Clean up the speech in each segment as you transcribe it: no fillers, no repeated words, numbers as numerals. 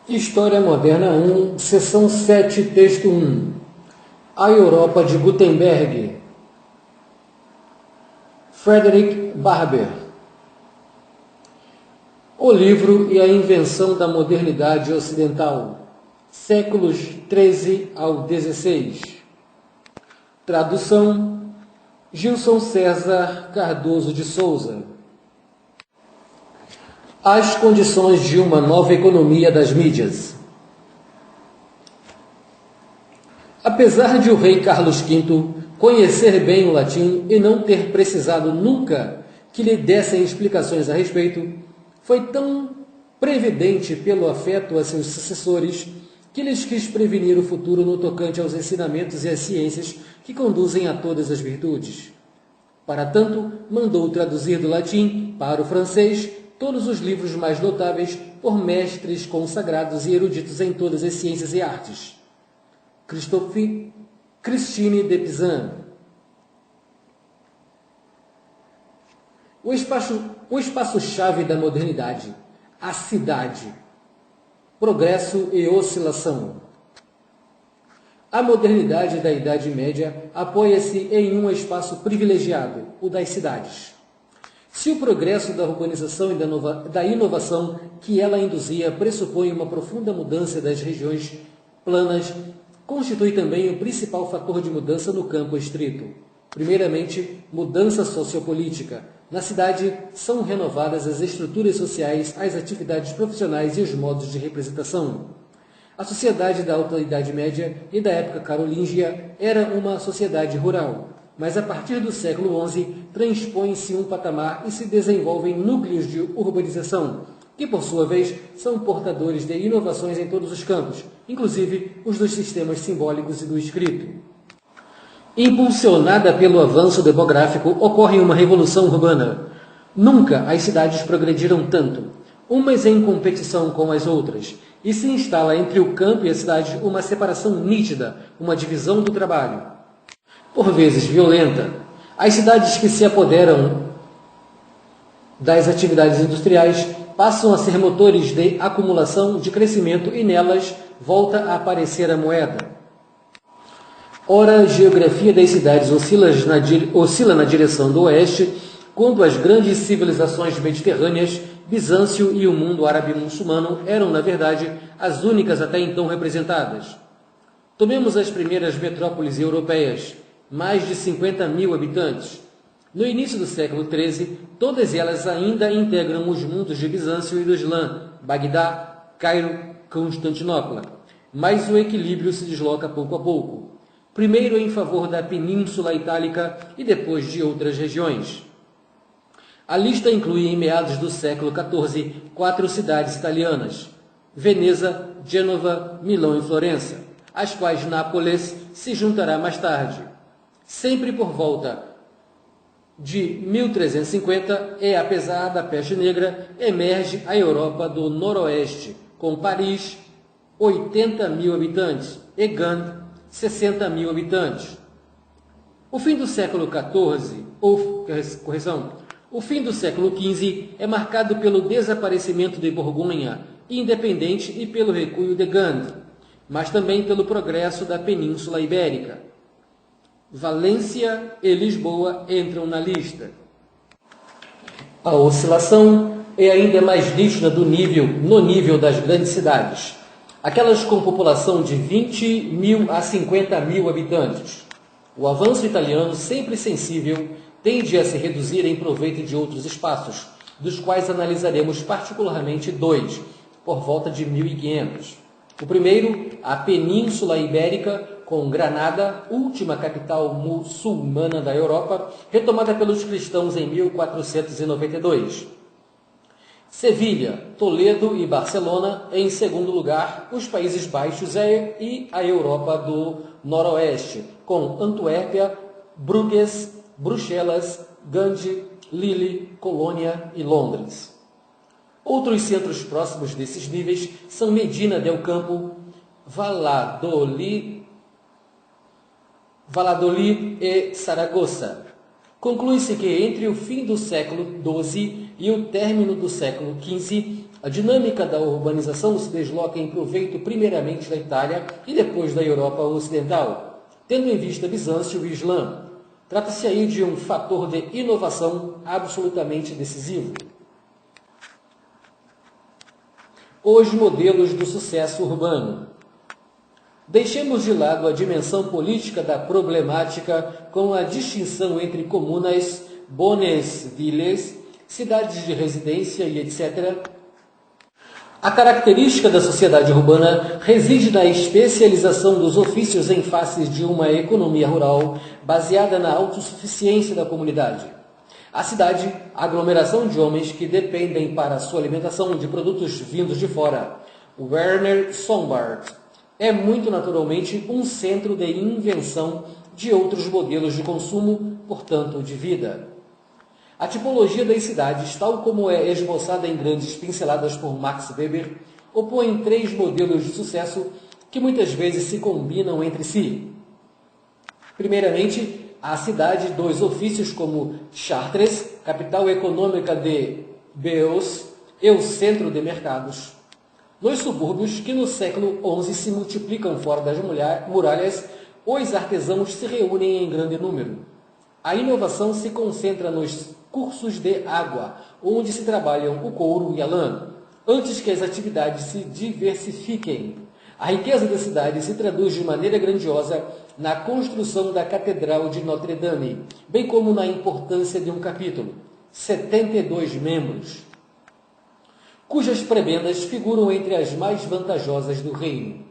História Moderna 1, Seção 7, Texto 1. A Europa de Gutenberg. Frederick Barber. O livro e a invenção da modernidade ocidental. Séculos 13 ao 16. Tradução: Gilson César Cardoso de Souza. As condições de uma nova economia das mídias. Apesar de o rei Carlos V conhecer bem o latim e não ter precisado nunca que lhe dessem explicações a respeito, foi tão previdente pelo afeto a seus sucessores que lhes quis prevenir o futuro no tocante aos ensinamentos e às ciências que conduzem a todas as virtudes. Para tanto, mandou traduzir do latim para o francês todos os livros mais notáveis por mestres consagrados e eruditos em todas as ciências e artes. Christine de Pizan. O espaço-chave da modernidade, a cidade, progresso e oscilação. A modernidade da Idade Média apoia-se em um espaço privilegiado, o das cidades. Se o progresso da urbanização e da inovação que ela induzia pressupõe uma profunda mudança das regiões planas, constitui também o principal fator de mudança no campo estrito. Primeiramente, mudança sociopolítica. Na cidade, são renovadas as estruturas sociais, as atividades profissionais e os modos de representação. A sociedade da Alta Idade Média e da época carolíngia era uma sociedade rural, mas a partir do século XI transpõe-se um patamar e se desenvolvem núcleos de urbanização, que por sua vez são portadores de inovações em todos os campos, inclusive os dos sistemas simbólicos e do escrito. Impulsionada pelo avanço demográfico, ocorre uma revolução urbana. Nunca as cidades progrediram tanto, umas em competição com as outras, e se instala entre o campo e a cidade uma separação nítida, uma divisão do trabalho. Por vezes violenta, as cidades que se apoderam das atividades industriais passam a ser motores de acumulação, de crescimento, e nelas volta a aparecer a moeda. Ora, a geografia das cidades oscila na direção do oeste, quando as grandes civilizações mediterrâneas, Bizâncio e o mundo árabe-muçulmano, eram, na verdade, as únicas até então representadas. Tomemos as primeiras metrópoles europeias, mais de 50 mil habitantes. No início do século XIII, todas elas ainda integram os mundos de Bizâncio e do Islã, Bagdá, Cairo, Constantinopla. Mas o equilíbrio se desloca pouco a pouco. Primeiro em favor da Península Itálica e depois de outras regiões. A lista inclui, em meados do século XIV, 4 cidades italianas: Veneza, Gênova, Milão e Florença, às quais Nápoles se juntará mais tarde. Sempre por volta de 1350, e apesar da peste negra, emerge a Europa do Noroeste, com Paris, 80 mil habitantes, e Gand, 60 mil habitantes. O fim do século XIV, o fim do século XV é marcado pelo desaparecimento de Borgonha, independente, e pelo recuo de Gand, mas também pelo progresso da Península Ibérica. Valência e Lisboa entram na lista. A oscilação é ainda mais nítida no nível das grandes cidades, aquelas com população de 20 mil a 50 mil habitantes. O avanço italiano, sempre sensível, tende a se reduzir em proveito de outros espaços, dos quais analisaremos particularmente 2, por volta de 1500. O primeiro, a Península Ibérica, com Granada, última capital muçulmana da Europa, retomada pelos cristãos em 1492. Sevilha, Toledo e Barcelona, em segundo lugar, os Países Baixos e a Europa do Noroeste, com Antuérpia, Bruges, Bruxelas, Gand, Lille, Colônia e Londres. Outros centros próximos desses níveis são Medina del Campo, Valladolid e Saragossa. Conclui-se que entre o fim do século XII e o término do século XV, a dinâmica da urbanização se desloca em proveito primeiramente da Itália e depois da Europa Ocidental, tendo em vista Bizâncio e Islã. Trata-se aí de um fator de inovação absolutamente decisivo. Os modelos do sucesso urbano. Deixemos de lado a dimensão política da problemática com a distinção entre comunas, bones villes, cidades de residência e etc. A característica da sociedade urbana reside na especialização dos ofícios em face de uma economia rural baseada na autossuficiência da comunidade. A cidade, aglomeração de homens que dependem para sua alimentação de produtos vindos de fora. Werner Sombart é muito naturalmente um centro de invenção de outros modelos de consumo, portanto de vida. A tipologia das cidades, tal como é esboçada em grandes pinceladas por Max Weber, opõe três modelos de sucesso que muitas vezes se combinam entre si. Primeiramente, a cidade dos ofícios como Chartres, capital econômica de Beauce, e o centro de mercados. Nos subúrbios, que no século XI se multiplicam fora das muralhas, os artesãos se reúnem em grande número. A inovação se concentra nos cursos de água, onde se trabalham o couro e a lã, antes que as atividades se diversifiquem. A riqueza da cidade se traduz de maneira grandiosa na construção da Catedral de Notre-Dame, bem como na importância de um capítulo, 72 membros, cujas prebendas figuram entre as mais vantajosas do reino.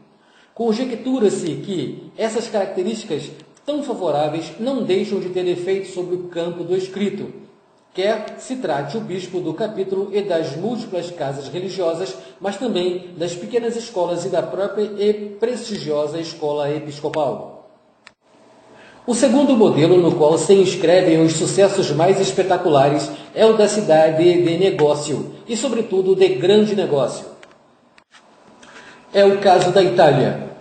Conjectura-se que essas características tão favoráveis não deixam de ter efeito sobre o campo do escrito, quer se trate o bispo do capítulo e das múltiplas casas religiosas, mas também das pequenas escolas e da própria e prestigiosa escola episcopal. O segundo modelo no qual se inscrevem os sucessos mais espetaculares é o da cidade de negócio, e sobretudo de grande negócio. É o caso da Itália.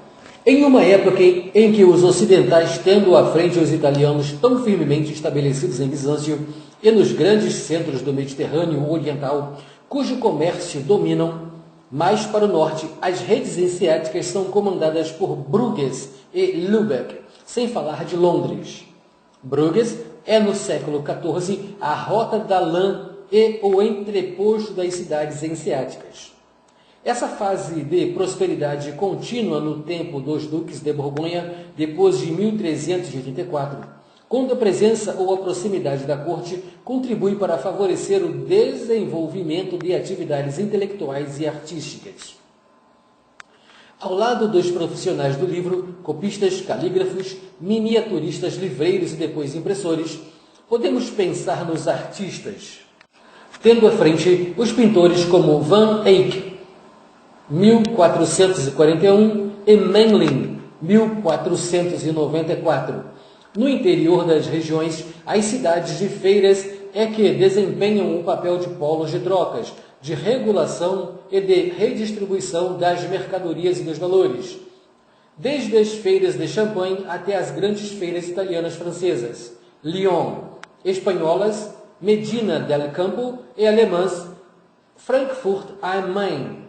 Em uma época em que os ocidentais, tendo à frente os italianos tão firmemente estabelecidos em Bizâncio e nos grandes centros do Mediterrâneo Oriental, cujo comércio dominam, mais para o norte, as redes hanseáticas são comandadas por Bruges e Lübeck, sem falar de Londres. Bruges é, no século XIV, a rota da lã e o entreposto das cidades hanseáticas. Essa fase de prosperidade contínua no tempo dos duques de Borgonha, depois de 1384, quando a presença ou a proximidade da corte contribui para favorecer o desenvolvimento de atividades intelectuais e artísticas. Ao lado dos profissionais do livro, copistas, calígrafos, miniaturistas, livreiros e depois impressores, podemos pensar nos artistas, tendo à frente os pintores como Van Eyck, 1441, e Memling, 1494. No interior das regiões, as cidades de feiras é que desempenham o papel de polos de trocas, de regulação e de redistribuição das mercadorias e dos valores, desde as feiras de Champagne até as grandes feiras italianas francesas, Lyon, espanholas, Medina del Campo e alemãs, Frankfurt am Main.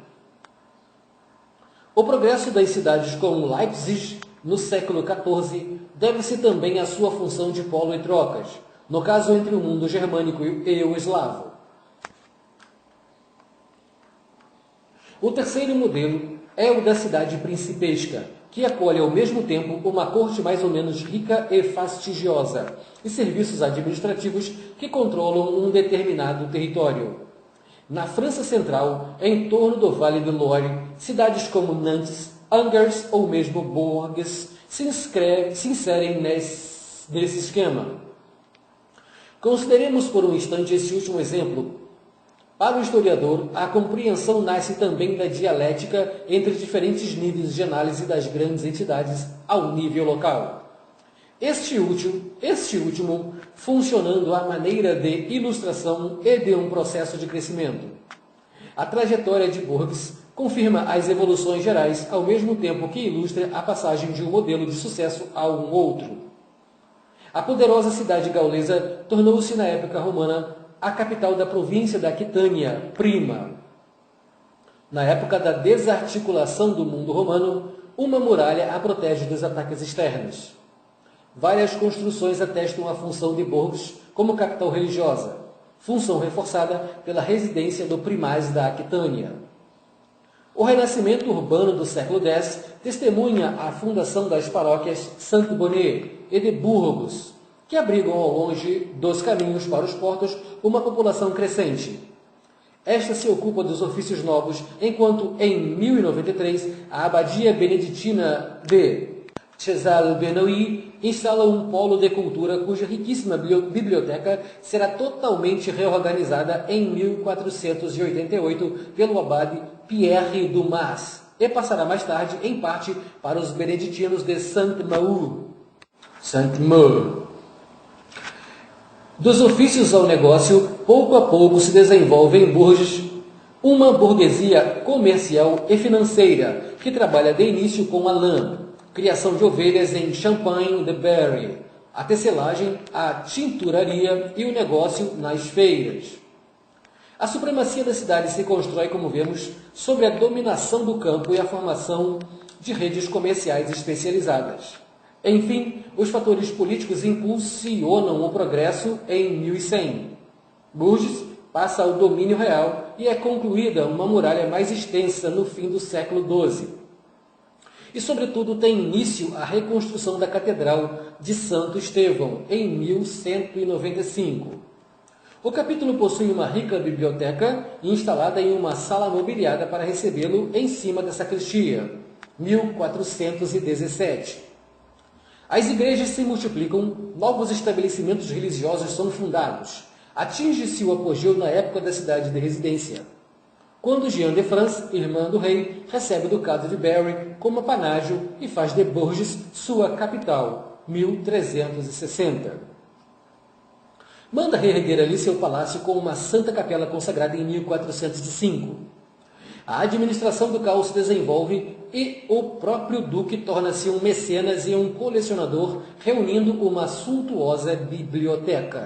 O progresso das cidades como Leipzig, no século XIV, deve-se também à sua função de polo e trocas, no caso entre o mundo germânico e o eslavo. O terceiro modelo é o da cidade principesca, que acolhe ao mesmo tempo uma corte mais ou menos rica e fastigiosa, e serviços administrativos que controlam um determinado território. Na França Central, em torno do Vale do Loire, cidades como Nantes, Angers ou mesmo Bourges se inserem nesse esquema. Consideremos por um instante esse último exemplo. Para o historiador, a compreensão nasce também da dialética entre diferentes níveis de análise das grandes entidades ao nível local. Este último funcionando à maneira de ilustração e de um processo de crescimento. A trajetória de Bourges confirma as evoluções gerais ao mesmo tempo que ilustra a passagem de um modelo de sucesso a um outro. A poderosa cidade gaulesa tornou-se na época romana a capital da província da Aquitânia, Prima. Na época da desarticulação do mundo romano, uma muralha a protege dos ataques externos. Várias construções atestam a função de Bourges como capital religiosa, função reforçada pela residência do primaz da Aquitânia. O renascimento urbano do século X testemunha a fundação das paróquias Saint-Bonnet e de Bourges, que abrigam ao longe dos caminhos para os portos uma população crescente. Esta se ocupa dos ofícios novos, enquanto em 1093 a abadia beneditina de Chazal-Benoît instala um polo de cultura cuja riquíssima biblioteca será totalmente reorganizada em 1488 pelo abade Pierre Dumas e passará mais tarde, em parte, para os beneditinos de Saint-Maur. Dos ofícios ao negócio, pouco a pouco se desenvolve em Bourges uma burguesia comercial e financeira que trabalha de início com a lã, criação de ovelhas em Champagne-de-Berry, a tecelagem, a tinturaria e o negócio nas feiras. A supremacia da cidade se constrói, como vemos, sobre a dominação do campo e a formação de redes comerciais especializadas. Enfim, os fatores políticos impulsionam o progresso em 1100. Bourges passa ao domínio real e é concluída uma muralha mais extensa no fim do século XII. E, sobretudo, tem início a reconstrução da Catedral de Santo Estevão, em 1195. O capítulo possui uma rica biblioteca instalada em uma sala mobiliada para recebê-lo em cima da sacristia, 1417. As igrejas se multiplicam, novos estabelecimentos religiosos são fundados. Atinge-se o apogeu na época da cidade de residência, quando Jeanne de France, irmã do rei, recebe o ducado de Berry como apanágio e faz de Bourges sua capital, 1360. Manda reerguer ali seu palácio com uma santa capela consagrada em 1405. A administração do caos se desenvolve e o próprio duque torna-se um mecenas e um colecionador, reunindo uma suntuosa biblioteca.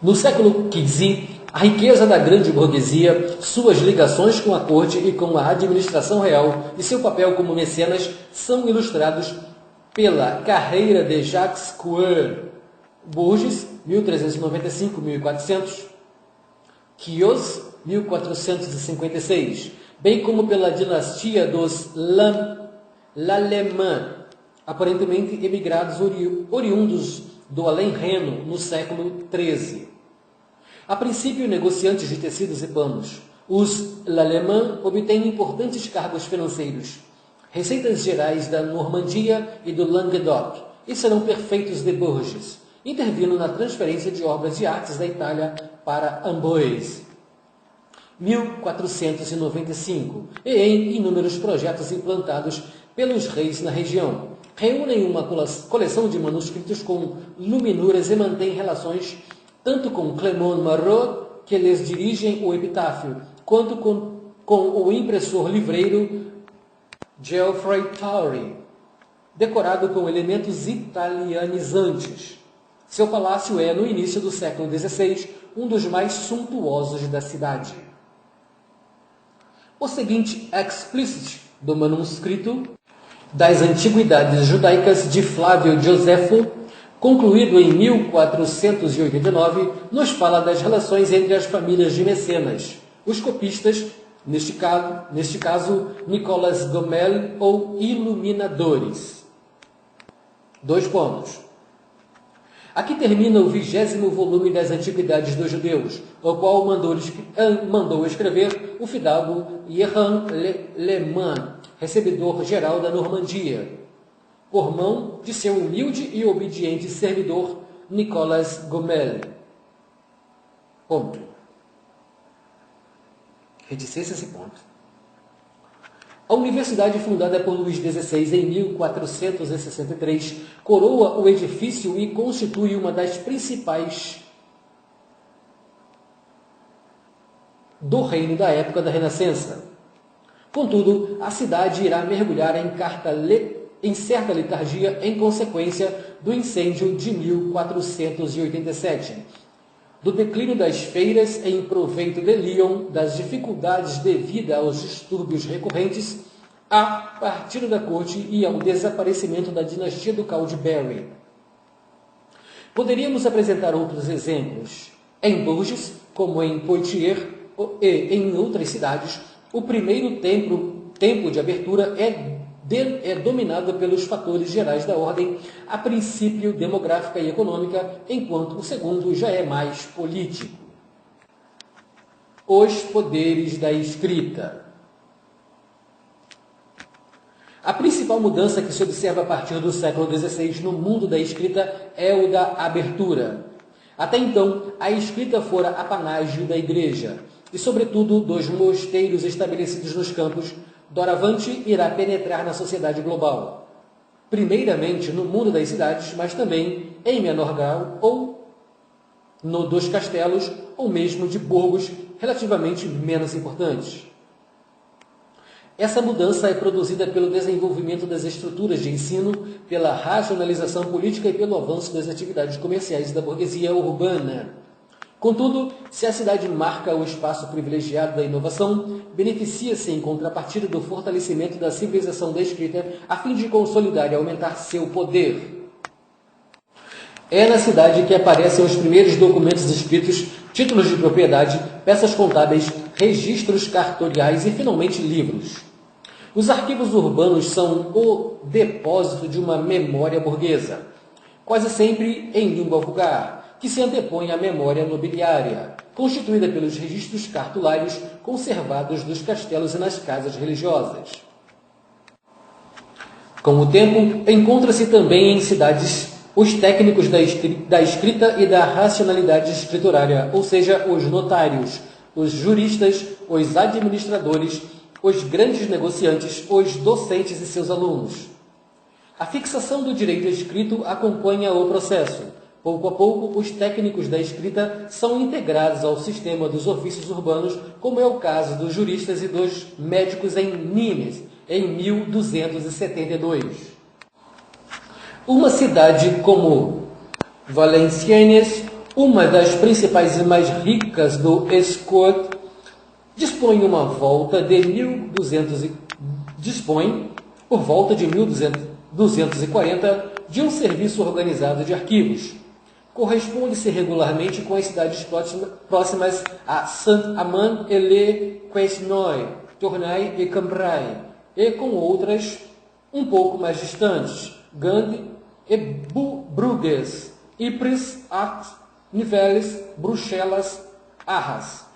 No século XV, a riqueza da grande burguesia, suas ligações com a corte e com a administração real e seu papel como mecenas são ilustrados pela carreira de Jacques Coeur, Bourges, 1395-1400, Quioz, 1456, bem como pela dinastia dos L'Allemand, aparentemente emigrados oriundos do além-Reno no século XIII. A princípio, negociantes de tecidos e panos, os L'Allemand obtêm importantes cargos financeiros, receitas gerais da Normandia e do Languedoc, e serão perfeitos de Bourges, intervindo na transferência de obras de artes da Itália para Amboise, 1495, e em inúmeros projetos implantados pelos reis na região. Reúnem uma coleção de manuscritos com luminuras e mantêm relações tanto com Clement Marot, que lhes dirigem o epitáfio, quanto com o impressor livreiro Geoffrey Taury, decorado com elementos italianizantes. Seu palácio é, no início do século XVI, um dos mais suntuosos da cidade. O seguinte explicit do manuscrito das Antiguidades Judaicas de Flávio Josefo, concluído em 1489, nos fala das relações entre as famílias de mecenas, os copistas, neste caso Nicolas Gomel, ou iluminadores. 2 pontos. Aqui termina o 20º volume das Antiguidades dos Judeus, o qual mandou escrever o fidalgo Jehan Leman, recebedor geral da Normandia, por mão de seu humilde e obediente servidor Nicolas Gomel. Ponto. Reticência esse ponto. A universidade, fundada por Luís XVI em 1463, coroa o edifício e constitui uma das principais do reino da época da Renascença. Contudo, a cidade irá mergulhar em certa letargia em consequência do incêndio de 1487. do declínio das feiras em proveito de Lyon, das dificuldades devidas aos distúrbios recorrentes, a partida da corte e ao desaparecimento da dinastia ducal de Berry. Poderíamos apresentar outros exemplos. Em Bourges, como em Poitiers e em outras cidades, o primeiro tempo de abertura é dominado pelos fatores gerais da ordem, a princípio demográfica e econômica, enquanto o segundo já é mais político. Os poderes da escrita. A principal mudança que se observa a partir do século XVI no mundo da escrita é o da abertura. Até então, a escrita fora apanágio da igreja e, sobretudo, dos mosteiros estabelecidos nos campos. Doravante irá penetrar na sociedade global, primeiramente no mundo das cidades, mas também, em menor grau, ou no dos castelos, ou mesmo de burgos relativamente menos importantes. Essa mudança é produzida pelo desenvolvimento das estruturas de ensino, pela racionalização política e pelo avanço das atividades comerciais da burguesia urbana. Contudo, se a cidade marca o espaço privilegiado da inovação, beneficia-se em contrapartida do fortalecimento da civilização da escrita a fim de consolidar e aumentar seu poder. É na cidade que aparecem os primeiros documentos escritos, títulos de propriedade, peças contábeis, registros cartoriais e, finalmente, livros. Os arquivos urbanos são o depósito de uma memória burguesa, quase sempre em língua vulgar, que se antepõe à memória nobiliária, constituída pelos registros cartulários conservados nos castelos e nas casas religiosas. Com o tempo, encontra-se também em cidades os técnicos da escrita e da racionalidade escriturária, ou seja, os notários, os juristas, os administradores, os grandes negociantes, os docentes e seus alunos. A fixação do direito escrito acompanha o processo. Pouco a pouco, os técnicos da escrita são integrados ao sistema dos ofícios urbanos, como é o caso dos juristas e dos médicos em Nimes, em 1272. Uma cidade como Valenciennes, uma das principais e mais ricas do Escort, dispõe por volta de 1240, de um serviço organizado de arquivos. Corresponde-se regularmente com as cidades próximas a Saint-Amand-et-le-Quesnoy, Tournai e Cambrai, e com outras um pouco mais distantes, Gand e Bruges, Ypres, Aix, Nivelles, Bruxelas, Arras.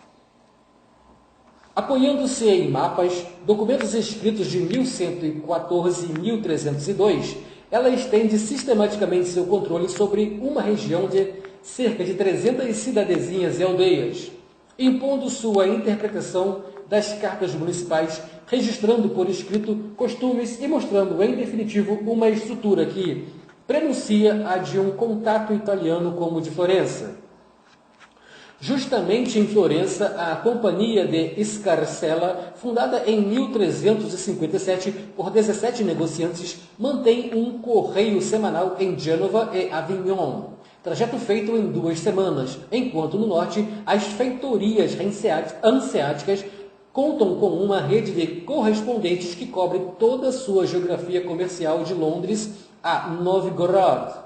Apoiando-se em mapas, documentos escritos de 1114 e 1302, ela estende sistematicamente seu controle sobre uma região de cerca de 300 cidadezinhas e aldeias, impondo sua interpretação das cartas municipais, registrando por escrito costumes e mostrando, em definitivo, uma estrutura que prenuncia a de um contato italiano como o de Florença. Justamente em Florença, a Companhia de Scarcella, fundada em 1357 por 17 negociantes, mantém um correio semanal em Gênova e Avignon, trajeto feito em 2 semanas, enquanto no norte as feitorias hanseáticas contam com uma rede de correspondentes que cobre toda a sua geografia comercial de Londres a Novgorod.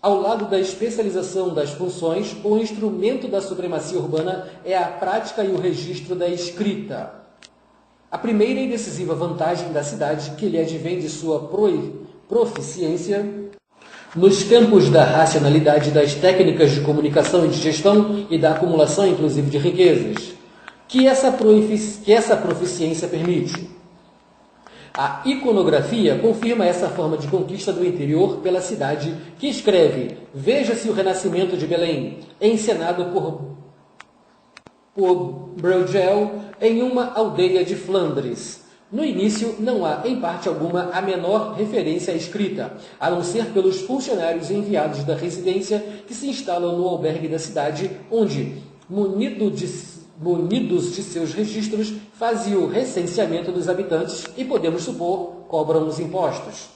Ao lado da especialização das funções, o instrumento da supremacia urbana é a prática e o registro da escrita. A primeira e decisiva vantagem da cidade, que lhe advém de sua proficiência nos campos da racionalidade, das técnicas de comunicação e de gestão e da acumulação, inclusive, de riquezas, que essa proficiência permite. A iconografia confirma essa forma de conquista do interior pela cidade, que escreve: veja-se o renascimento de Belém, encenado por Bruegel em uma aldeia de Flandres. No início, não há, em parte alguma, a menor referência à escrita, a não ser pelos funcionários enviados da residência que se instalam no albergue da cidade, onde, munidos de seus registros, fazem o recenseamento dos habitantes e, podemos supor, cobram os impostos.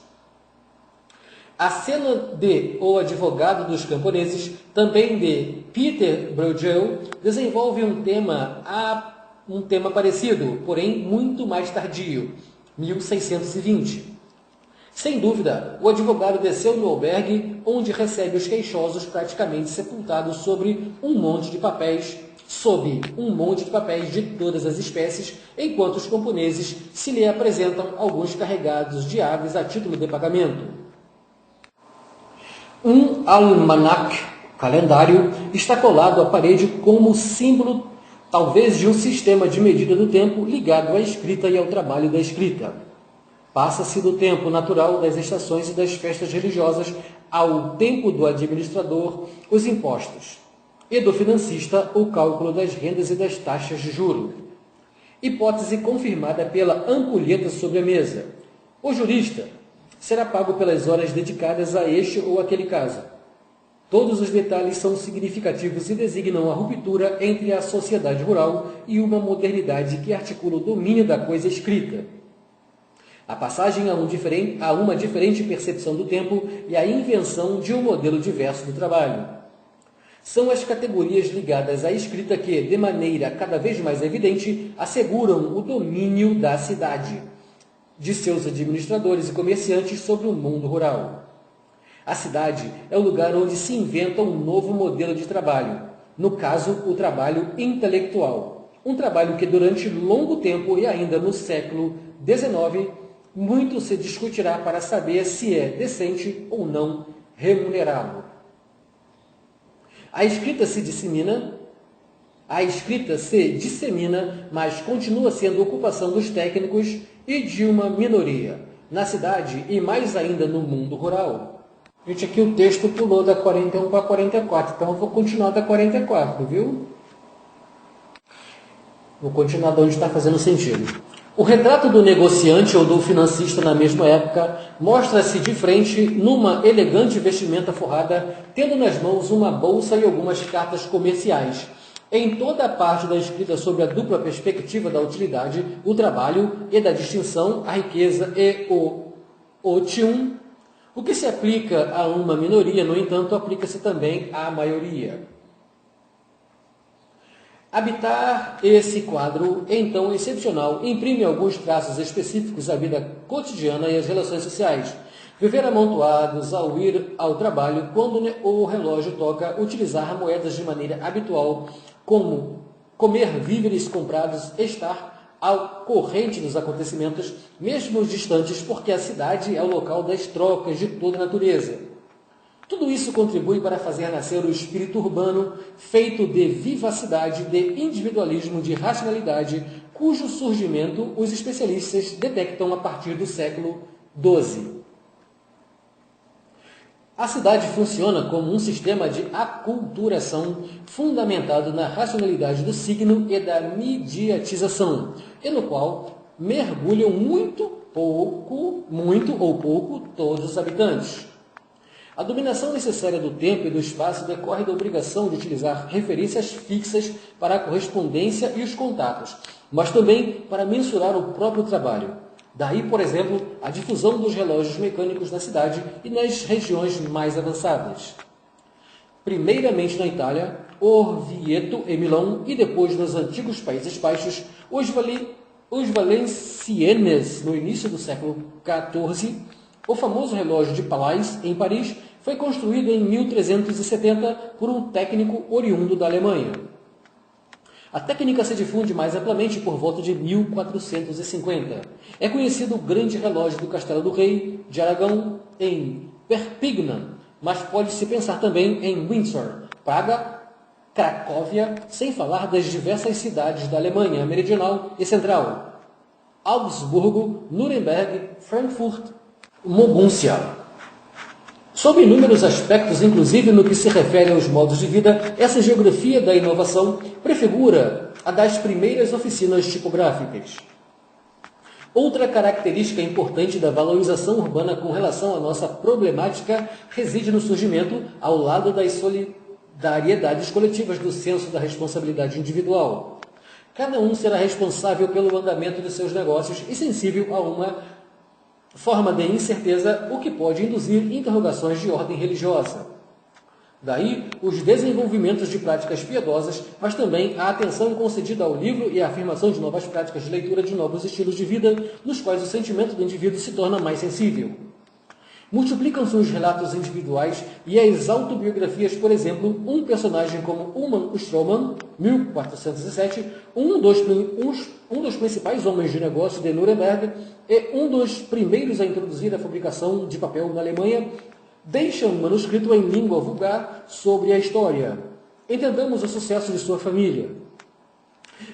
A cena de O Advogado dos Camponeses, também de Peter Bruegel, desenvolve um tema parecido, porém muito mais tardio, 1620. Sem dúvida, o advogado desceu no albergue, onde recebe os queixosos praticamente sepultados sob um monte de papéis de todas as espécies, enquanto os camponeses se lhe apresentam alguns carregados de aves a título de pagamento. Um almanac, calendário, está colado à parede como símbolo, talvez, de um sistema de medida do tempo ligado à escrita e ao trabalho da escrita. Passa-se do tempo natural das estações e das festas religiosas ao tempo do administrador, os impostos, e do financista, o cálculo das rendas e das taxas de juro. Hipótese confirmada pela ampulheta sobre a mesa. O jurista será pago pelas horas dedicadas a este ou aquele caso. Todos os detalhes são significativos e designam a ruptura entre a sociedade rural e uma modernidade que articula o domínio da coisa escrita, a passagem a uma diferente percepção do tempo e a invenção de um modelo diverso do trabalho. São as categorias ligadas à escrita que, de maneira cada vez mais evidente, asseguram o domínio da cidade, de seus administradores e comerciantes sobre o mundo rural. A cidade é o lugar onde se inventa um novo modelo de trabalho, no caso, o trabalho intelectual. Um trabalho que durante longo tempo e ainda no século XIX, muito se discutirá para saber se é decente ou não remunerá-lo. A escrita se dissemina, mas continua sendo ocupação dos técnicos e de uma minoria, na cidade e mais ainda no mundo rural. Gente, aqui o texto pulou da 41 para 44, então eu vou continuar da 44, viu? Vou continuar de onde está fazendo sentido. O retrato do negociante ou do financista na mesma época mostra-se de frente numa elegante vestimenta forrada, tendo nas mãos uma bolsa e algumas cartas comerciais. Em toda a parte da escrita sobre a dupla perspectiva da utilidade, o trabalho e da distinção, a riqueza e o otium, o que se aplica a uma minoria, no entanto, aplica-se também à maioria. Habitar esse quadro, então excepcional, imprime alguns traços específicos à vida cotidiana e às relações sociais. Viver amontoados ao ir ao trabalho, quando o relógio toca, utilizar moedas de maneira habitual, como comer víveres comprados, estar ao corrente dos acontecimentos, mesmo os distantes, porque a cidade é o local das trocas de toda a natureza. Tudo isso contribui para fazer nascer o espírito urbano, feito de vivacidade, de individualismo, de racionalidade, cujo surgimento os especialistas detectam a partir do século XII. A cidade funciona como um sistema de aculturação fundamentado na racionalidade do signo e da mediatização, e no qual mergulham muito ou pouco todos os habitantes. A dominação necessária do tempo e do espaço decorre da obrigação de utilizar referências fixas para a correspondência e os contatos, mas também para mensurar o próprio trabalho. Daí, por exemplo, a difusão dos relógios mecânicos na cidade e nas regiões mais avançadas. Primeiramente na Itália, Orvieto e Milão, e depois nos antigos Países Baixos, os valenciennes no início do século XIV. O famoso relógio de Palais, em Paris, foi construído em 1370 por um técnico oriundo da Alemanha. A técnica se difunde mais amplamente por volta de 1450. É conhecido o grande relógio do Castelo do Rei de Aragão, em Perpignan, mas pode-se pensar também em Windsor, Praga, Cracóvia, sem falar das diversas cidades da Alemanha meridional e central, Augsburgo, Nuremberg, Frankfurt, Mogúncia. Sob inúmeros aspectos, inclusive no que se refere aos modos de vida, essa geografia da inovação prefigura a das primeiras oficinas tipográficas. Outra característica importante da valorização urbana com relação à nossa problemática reside no surgimento, ao lado das solidariedades coletivas, do senso da responsabilidade individual. Cada um será responsável pelo andamento de seus negócios e sensível a uma forma de incerteza, o que pode induzir interrogações de ordem religiosa. Daí, os desenvolvimentos de práticas piedosas, mas também a atenção concedida ao livro e a afirmação de novas práticas de leitura de novos estilos de vida, nos quais o sentimento do indivíduo se torna mais sensível. Multiplicam-se os relatos individuais e as autobiografias, por exemplo, um personagem como Ullmann Stroman, 1407, um dos principais homens de negócio de Nuremberg e um dos primeiros a introduzir a fabricação de papel na Alemanha, deixa um manuscrito em língua vulgar sobre a história. Entendamos o sucesso de sua família.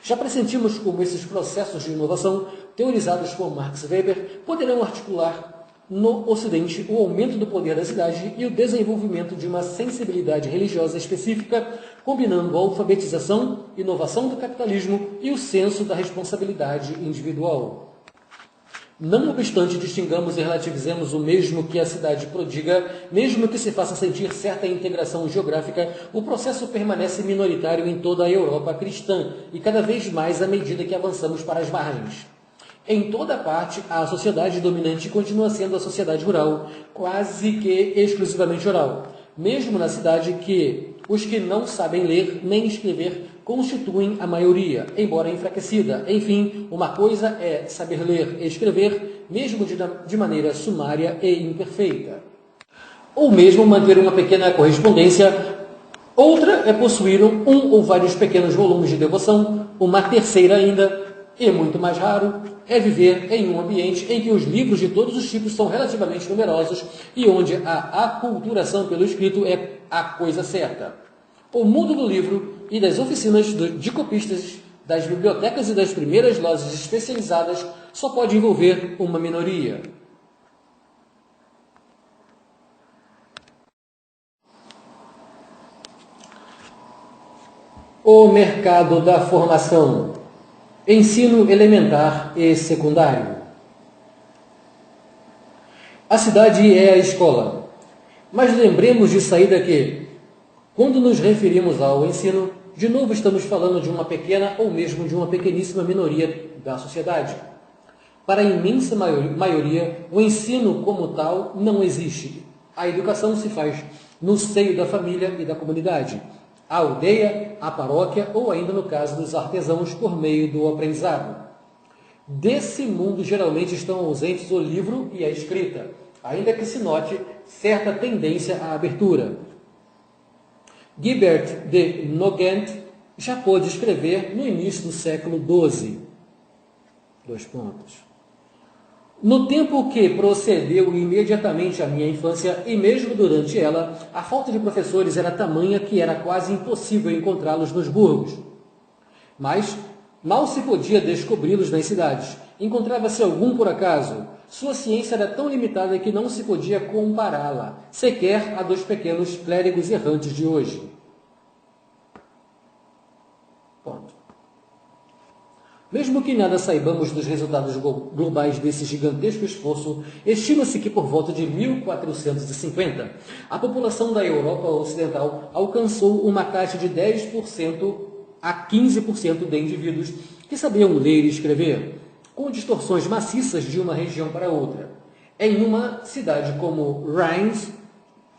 Já pressentimos como esses processos de inovação, teorizados por Max Weber, poderão articular no Ocidente o aumento do poder da cidade e o desenvolvimento de uma sensibilidade religiosa específica, combinando a alfabetização, inovação do capitalismo e o senso da responsabilidade individual. Não obstante distingamos e relativizemos o mesmo que a cidade prodiga, mesmo que se faça sentir certa integração geográfica, o processo permanece minoritário em toda a Europa cristã e cada vez mais à medida que avançamos para as margens. Em toda parte, a sociedade dominante continua sendo a sociedade rural, quase que exclusivamente oral. Mesmo na cidade que os que não sabem ler nem escrever constituem a maioria, embora enfraquecida. Enfim, uma coisa é saber ler e escrever, mesmo de maneira sumária e imperfeita. Ou mesmo manter uma pequena correspondência. Outra é possuir um ou vários pequenos volumes de devoção. Uma terceira ainda, e muito mais raro, é viver em um ambiente em que os livros de todos os tipos são relativamente numerosos e onde a aculturação pelo escrito é a coisa certa. O mundo do livro e das oficinas de copistas, das bibliotecas e das primeiras lojas especializadas só pode envolver uma minoria. O mercado da formação. Ensino elementar e secundário. A cidade é a escola. Mas lembremos de saída que, quando nos referimos ao ensino, de novo estamos falando de uma pequena ou mesmo de uma pequeníssima minoria da sociedade. Para a imensa maioria, o ensino como tal não existe. A educação se faz no seio da família e da comunidade, a aldeia, a paróquia ou ainda no caso dos artesãos por meio do aprendizado. Desse mundo geralmente estão ausentes o livro e a escrita, ainda que se note certa tendência à abertura. Guibert de Nogent já pôde escrever no início do século XII. No tempo que procedeu imediatamente à minha infância, e mesmo durante ela, a falta de professores era tamanha que era quase impossível encontrá-los nos burgos. Mas mal se podia descobri-los nas cidades. Encontrava-se algum por acaso. Sua ciência era tão limitada que não se podia compará-la, sequer a dos pequenos clérigos errantes de hoje. Ponto. Mesmo que nada saibamos dos resultados globais desse gigantesco esforço, estima-se que por volta de 1450, a população da Europa Ocidental alcançou uma taxa de 10% a 15% de indivíduos que sabiam ler e escrever, com distorções maciças de uma região para outra. Em uma cidade como Reims,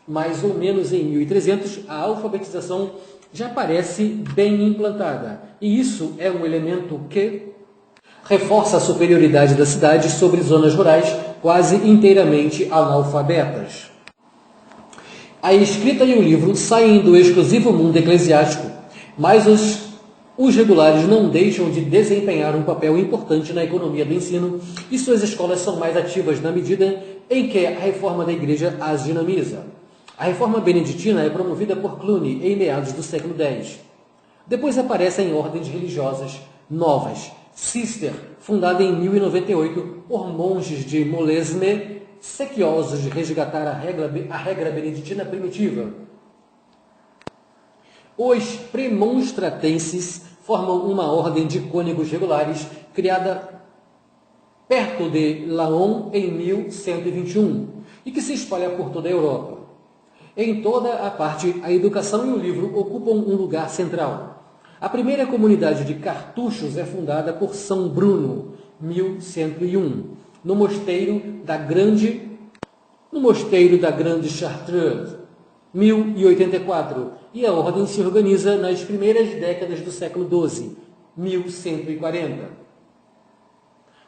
mais ou menos em 1300, a alfabetização já parece bem implantada, e isso é um elemento que reforça a superioridade da cidade sobre zonas rurais quase inteiramente analfabetas. A escrita e o livro saem do exclusivo mundo eclesiástico, mas os regulares não deixam de desempenhar um papel importante na economia do ensino e suas escolas são mais ativas na medida em que a reforma da igreja as dinamiza. A reforma beneditina é promovida por Cluny em meados do século X. Depois aparecem ordens religiosas novas. Cister, fundada em 1098 por monges de Molesme, sequiosos de resgatar a regra beneditina primitiva. Os premonstratenses formam uma ordem de cônegos regulares criada perto de Laon em 1121 e que se espalha por toda a Europa. Em toda a parte, a educação e o livro ocupam um lugar central. A primeira comunidade de cartuchos é fundada por São Bruno, 1101. no Mosteiro da Grande Chartreuse, 1084, e a ordem se organiza nas primeiras décadas do século XII, 1140.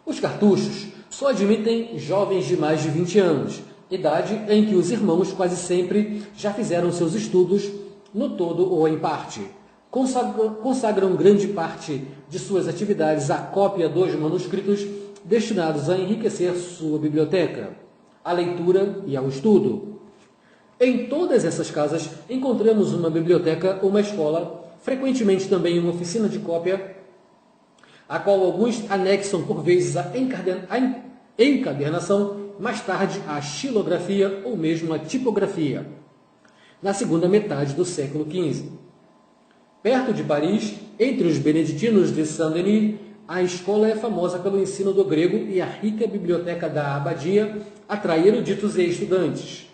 Os cartuchos só admitem jovens de mais de 20 anos, idade em que os irmãos quase sempre já fizeram seus estudos no todo ou em parte. Consagram grande parte de suas atividades à cópia dos manuscritos destinados a enriquecer sua biblioteca, à leitura e ao estudo. Em todas essas casas encontramos uma biblioteca ou uma escola, frequentemente também uma oficina de cópia, a qual alguns anexam por vezes a encadernação, mais tarde a xilografia ou mesmo a tipografia, na segunda metade do século XV. Perto de Paris, entre os beneditinos de Saint-Denis, a escola é famosa pelo ensino do grego e a rica biblioteca da abadia atrai eruditos e estudantes.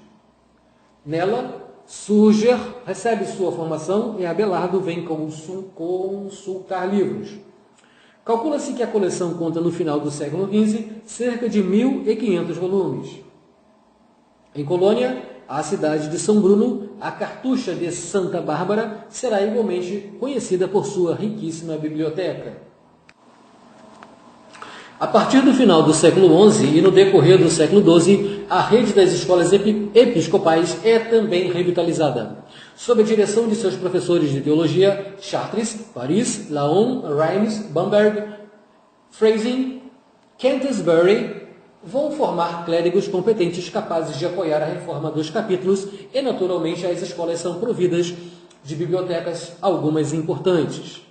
Nela, Surger recebe sua formação e Abelardo vem consultar livros. Calcula-se que a coleção conta no final do século XV cerca de 1.500 volumes. Em Colônia, a cidade de São Bruno, a cartucha de Santa Bárbara será igualmente conhecida por sua riquíssima biblioteca. A partir do final do século XI e no decorrer do século XII, a rede das escolas episcopais é também revitalizada. Sob a direção de seus professores de teologia, Chartres, Paris, Laon, Reims, Bamberg, Freising, Canterbury, vão formar clérigos competentes capazes de apoiar a reforma dos capítulos e, naturalmente, as escolas são providas de bibliotecas, algumas importantes.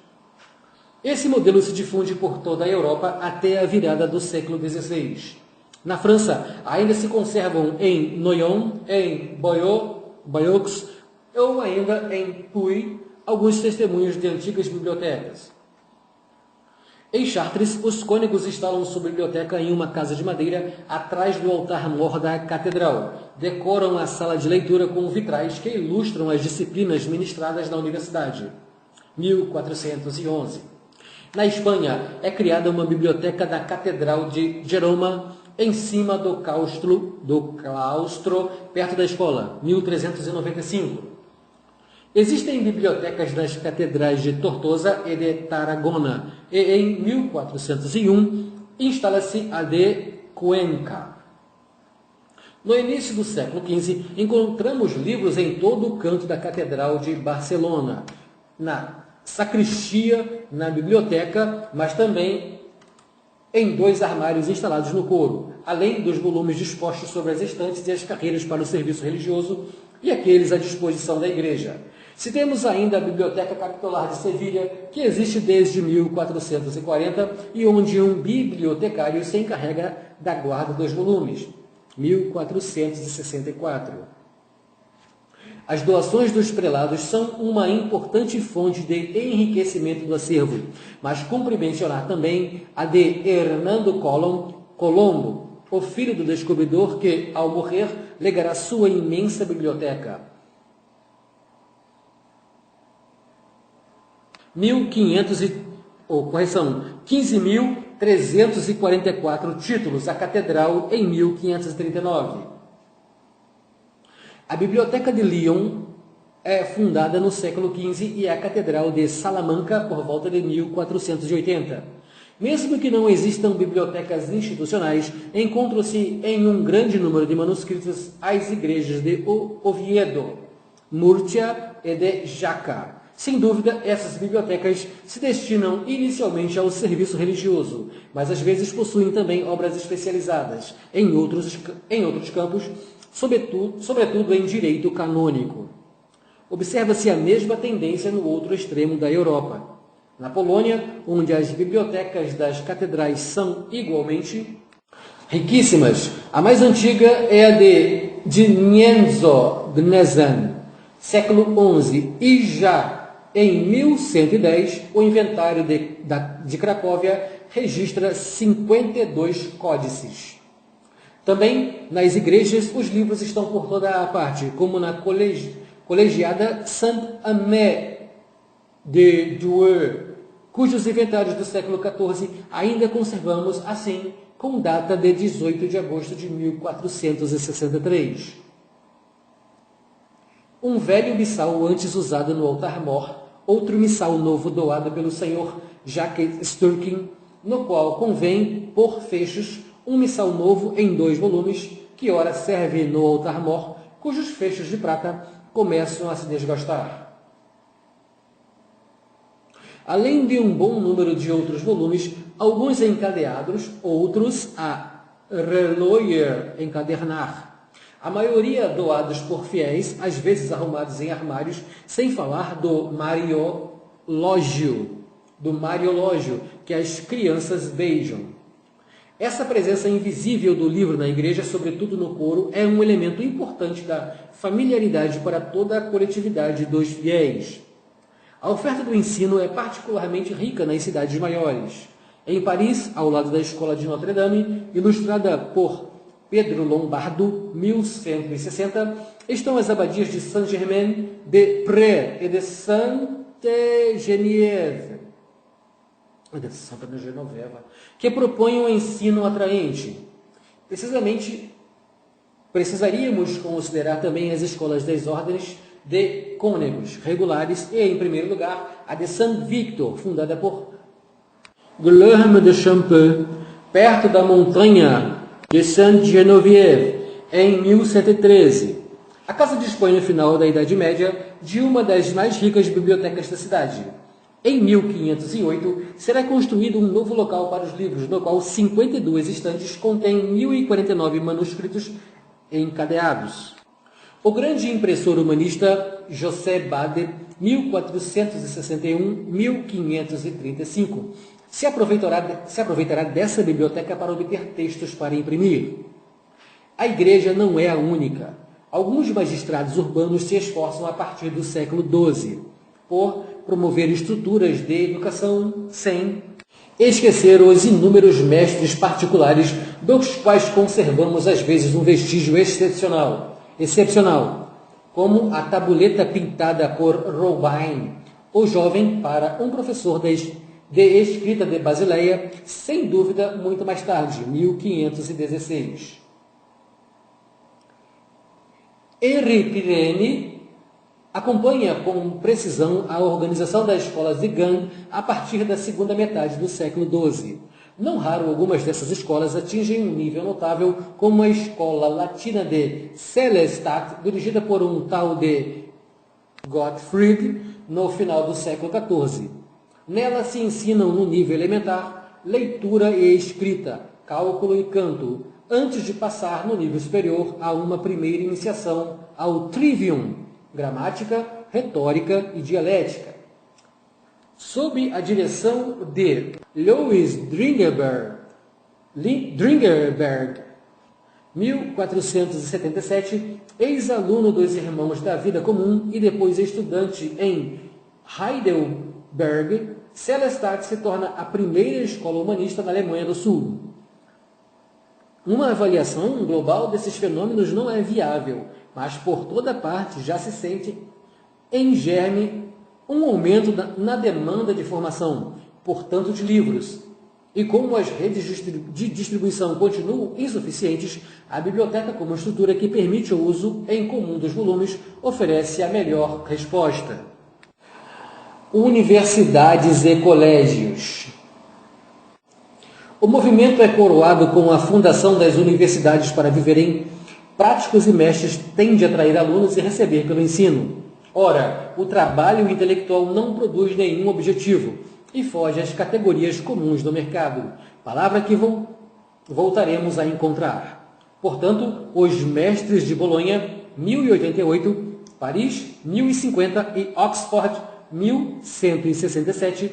Esse modelo se difunde por toda a Europa até a virada do século XVI. Na França, ainda se conservam em Noyon, em Bayeux ou ainda em Puy alguns testemunhos de antigas bibliotecas. Em Chartres, os cônegos instalam sua biblioteca em uma casa de madeira atrás do altar-mor da catedral. Decoram a sala de leitura com vitrais que ilustram as disciplinas ministradas na universidade. 1411. Na Espanha, é criada uma biblioteca da Catedral de Gerona, em cima do claustro, perto da escola, 1395. Existem bibliotecas nas catedrais de Tortosa e de Tarragona, e em 1401 instala-se a de Cuenca. No início do século XV, encontramos livros em todo o canto da Catedral de Barcelona, na sacristia, na biblioteca, mas também em 2 armários instalados no coro, além dos volumes dispostos sobre as estantes e as carreiras para o serviço religioso e aqueles à disposição da igreja. Citemos ainda a Biblioteca Capitular de Sevilha, que existe desde 1440 e onde um bibliotecário se encarrega da guarda dos volumes, 1464. As doações dos prelados são uma importante fonte de enriquecimento do acervo, mas cumpre mencionar também a de Hernando Colombo, o filho do descobridor que, ao morrer, legará sua imensa biblioteca. 15.344 títulos à catedral em 1539. A Biblioteca de Lyon é fundada no século XV e a Catedral de Salamanca por volta de 1480. Mesmo que não existam bibliotecas institucionais, encontram-se em um grande número de manuscritos as igrejas de Oviedo, Murcia e de Jaca. Sem dúvida, essas bibliotecas se destinam inicialmente ao serviço religioso, mas às vezes possuem também obras especializadas em outros campos, sobretudo em direito canônico. Observa-se a mesma tendência no outro extremo da Europa. Na Polônia, onde as bibliotecas das catedrais são igualmente riquíssimas, a mais antiga é a de Gniezno, século XI, e já em 1110 o inventário de Cracóvia registra 52 códices. Também nas igrejas os livros estão por toda a parte, como na colegiada Saint-Amé de Douai, cujos inventários do século XIV ainda conservamos, assim, com data de 18 de agosto de 1463. Um velho missal antes usado no altar-mor, outro missal novo doado pelo Sr. Jacques Sturkin, no qual convém, por fechos, um missal novo em 2 volumes, que ora serve no altar-mor, cujos fechos de prata começam a se desgastar. Além de um bom número de outros volumes, alguns encadeados, outros a reloyer, encadernar. A maioria doados por fiéis, às vezes arrumados em armários, sem falar do Mariológio, que as crianças beijam. Essa presença invisível do livro na igreja, sobretudo no coro, é um elemento importante da familiaridade para toda a coletividade dos fiéis. A oferta do ensino é particularmente rica nas cidades maiores. Em Paris, ao lado da Escola de Notre-Dame, ilustrada por Pedro Lombardo, 1160, estão as abadias de Saint-Germain-des-Prés e de Sainte-Geneviève, que propõem um ensino atraente. Precisaríamos considerar também as escolas das ordens de cônegos regulares e, em primeiro lugar, a de Saint-Victor, fundada por Guilherme de Champeux, perto da montanha de Sainte-Geneviève, em 1113. A casa dispõe no final da Idade Média de uma das mais ricas bibliotecas da cidade. Em 1508, será construído um novo local para os livros, no qual 52 estantes contêm 1049 manuscritos encadeados. O grande impressor humanista José Bade, 1461-1535, se aproveitará dessa biblioteca para obter textos para imprimir. A igreja não é a única. Alguns magistrados urbanos se esforçam a partir do século XII por promover estruturas de educação sem esquecer os inúmeros mestres particulares dos quais conservamos às vezes um vestígio excepcional, como a tabuleta pintada por Robin, o jovem para um professor de escrita de Basileia, sem dúvida muito mais tarde, 1516. Henri Pirenne acompanha com precisão a organização das escolas de Gand a partir da segunda metade do século XII. Não raro, algumas dessas escolas atingem um nível notável, como a escola latina de Sélestat, dirigida por um tal de Gottfried, no final do século XIV. Nela se ensinam no nível elementar leitura e escrita, cálculo e canto, antes de passar no nível superior a uma primeira iniciação ao trivium, gramática, retórica e dialética. Sob a direção de Louis Dringerberg, 1477, ex-aluno dos Irmãos da Vida Comum e depois estudante em Heidelberg, Sélestat se torna a primeira escola humanista na Alemanha do Sul. Uma avaliação global desses fenômenos não é viável, mas por toda parte já se sente em germe um aumento na demanda de formação, portanto de livros. E como as redes de distribuição continuam insuficientes, a biblioteca, como estrutura que permite o uso em comum dos volumes, oferece a melhor resposta. Universidades e colégios. O movimento é coroado com a fundação das universidades para viverem práticos e mestres, tende a atrair alunos e receber pelo ensino. Ora, o trabalho intelectual não produz nenhum objetivo e foge às categorias comuns do mercado, palavra que voltaremos a encontrar. Portanto, os mestres de Bolonha, 1088, Paris, 1050 e Oxford, 1167,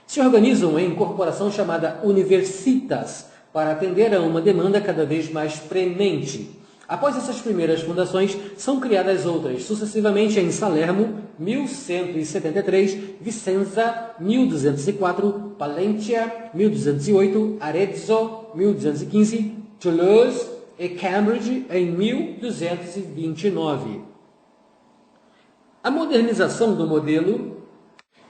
se organizam em corporação chamada Universitas para atender a uma demanda cada vez mais premente. Após essas primeiras fundações, são criadas outras, sucessivamente em Salerno, 1173, Vicenza, 1204, Palencia, 1208, Arezzo, 1215, Toulouse e Cambridge, em 1229. A modernização do modelo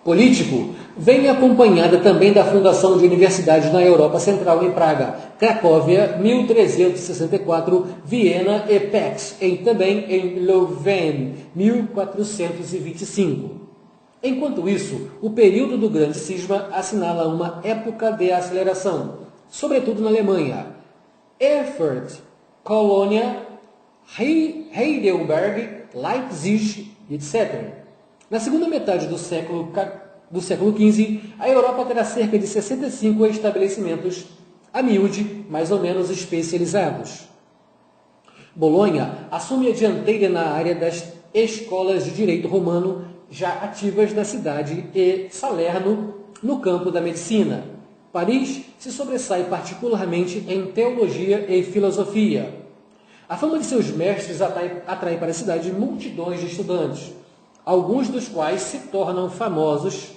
Político, vem acompanhada também da fundação de universidades na Europa Central em Praga, Cracóvia, 1364, Viena e Pécs, também em Louvain, 1425. Enquanto isso, o período do Grande Cisma assinala uma época de aceleração, sobretudo na Alemanha. Erfurt, Colônia, Heidelberg, Leipzig, etc. Na segunda metade do século XV, a Europa terá cerca de 65 estabelecimentos, a miúde, mais ou menos especializados. Bolonha assume a dianteira na área das escolas de direito romano já ativas na cidade e Salerno no campo da medicina. Paris se sobressai particularmente em teologia e filosofia. A fama de seus mestres atrai para a cidade multidões de estudantes, alguns dos quais se tornam famosos.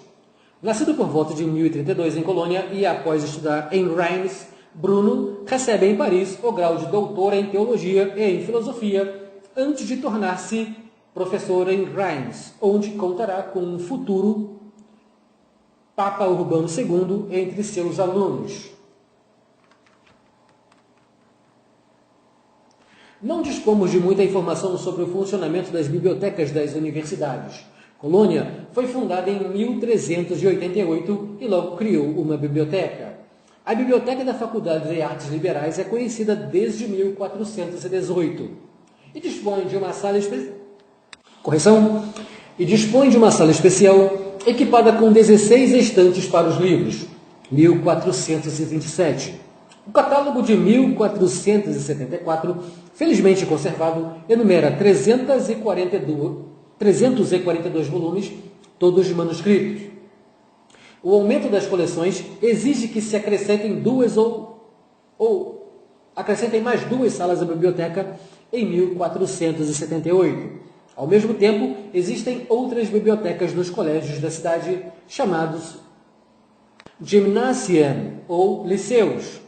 Nascido por volta de 1032 em Colônia e após estudar em Reims, Bruno recebe em Paris o grau de doutor em teologia e em filosofia, antes de tornar-se professor em Reims, onde contará com um futuro Papa Urbano II entre seus alunos. Não dispomos de muita informação sobre o funcionamento das bibliotecas das universidades. Colônia foi fundada em 1388 e logo criou uma biblioteca. A Biblioteca da Faculdade de Artes Liberais é conhecida desde 1418 e dispõe de uma sala especial equipada com 16 estantes para os livros, 1427. O catálogo de 1474, felizmente conservado, enumera 342 volumes, todos manuscritos. O aumento das coleções exige que se acrescentem acrescentem mais duas salas à biblioteca em 1478. Ao mesmo tempo, existem outras bibliotecas nos colégios da cidade, chamados Gymnasien ou liceus,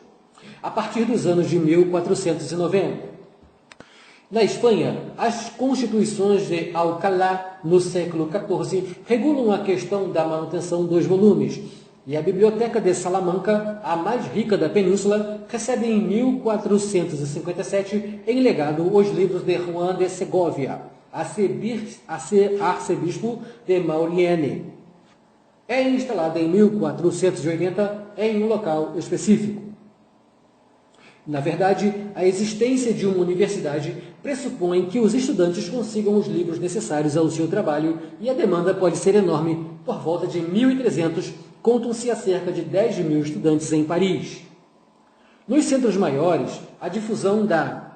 a partir dos anos de 1490. Na Espanha, as constituições de Alcalá, no século XIV, regulam a questão da manutenção dos volumes, e a Biblioteca de Salamanca, a mais rica da península, recebe em 1457 em legado os livros de Juan de Segovia, arcebispo de Maurienne. É instalada em 1480 em um local específico. Na verdade, a existência de uma universidade pressupõe que os estudantes consigam os livros necessários ao seu trabalho e a demanda pode ser enorme. Por volta de 1300, contam-se a cerca de 10.000 estudantes em Paris. Nos centros maiores, a difusão da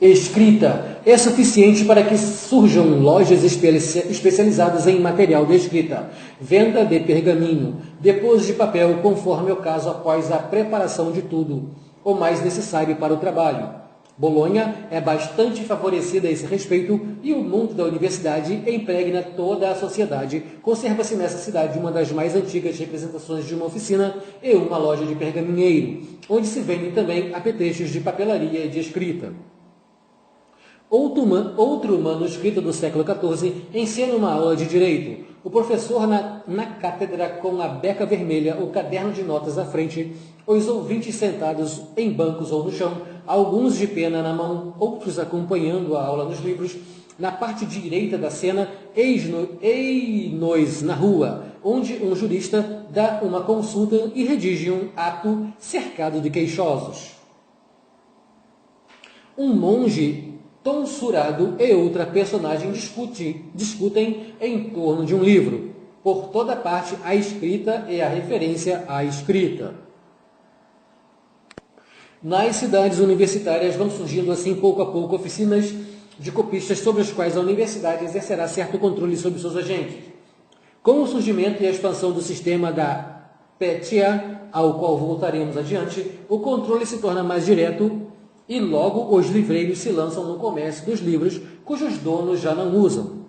escrita é suficiente para que surjam lojas especializadas em material de escrita, venda de pergaminho, depôs de papel, conforme o caso após a preparação de tudo o mais necessário para o trabalho. Bolonha é bastante favorecida a esse respeito e o mundo da universidade impregna toda a sociedade. Conserva-se nessa cidade uma das mais antigas representações de uma oficina e uma loja de pergaminheiro, onde se vendem também apetrechos de papelaria e de escrita. Outro manuscrito do século XIV ensina uma aula de direito. O professor na cátedra com a beca vermelha, o caderno de notas à frente, os ouvintes sentados em bancos ou no chão, alguns de pena na mão, outros acompanhando a aula nos livros. Na parte direita da cena, eis-nos na rua, onde um jurista dá uma consulta e redige um ato cercado de queixosos. Um monge tonsurado e outra personagem discutem em torno de um livro. Por toda parte, a escrita e a referência à escrita. Nas cidades universitárias vão surgindo assim pouco a pouco oficinas de copistas sobre as quais a universidade exercerá certo controle sobre seus agentes. Com o surgimento e a expansão do sistema da PETIA, ao qual voltaremos adiante, o controle se torna mais direto e logo os livreiros se lançam no comércio dos livros cujos donos já não usam.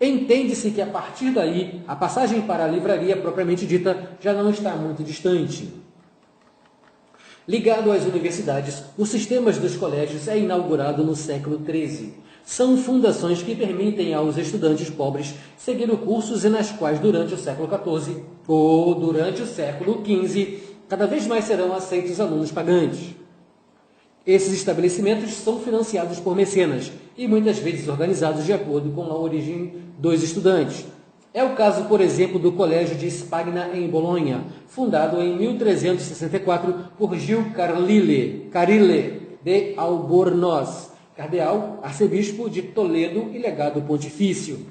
Entende-se que a partir daí a passagem para a livraria propriamente dita já não está muito distante. Ligado às universidades, o sistema dos colégios é inaugurado no século XIII. são fundações que permitem aos estudantes pobres seguir cursos e nas quais, durante o século XIV ou durante o século XV, cada vez mais serão aceitos alunos pagantes. Esses estabelecimentos são financiados por mecenas e muitas vezes organizados de acordo com a origem dos estudantes. É o caso, por exemplo, do Colégio de Spagna, em Bolonha, fundado em 1364 por Gil Carile de Albornoz, cardeal, arcebispo de Toledo e legado pontifício.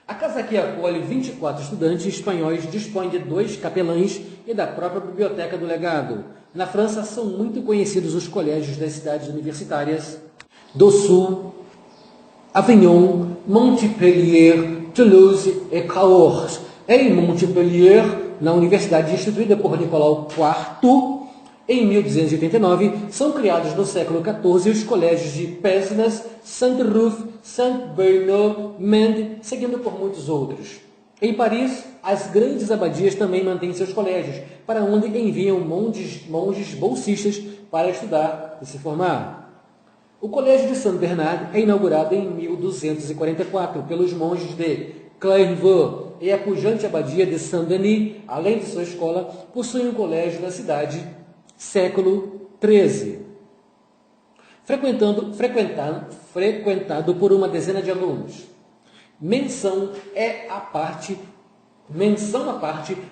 A casa que acolhe 24 estudantes espanhóis dispõe de 2 capelães e da própria biblioteca do legado. Na França, são muito conhecidos os colégios das cidades universitárias do Sul, Avignon, Montpellier, Toulouse e Cahors. Em Montpellier, na universidade instituída por Nicolau IV, em 1289, são criados no século XIV os colégios de Pesnas, Saint-Ruf, Saint-Bernard, Mende, seguindo por muitos outros. Em Paris, as grandes abadias também mantêm seus colégios, para onde enviam monges bolsistas para estudar e se formar. O Colégio de Saint-Bernard é inaugurado em 1244 pelos monges de Clairvaux e a pujante abadia de Saint-Denis, além de sua escola, possui um colégio na cidade, século XIII. Frequentado por uma dezena de alunos. Menção à parte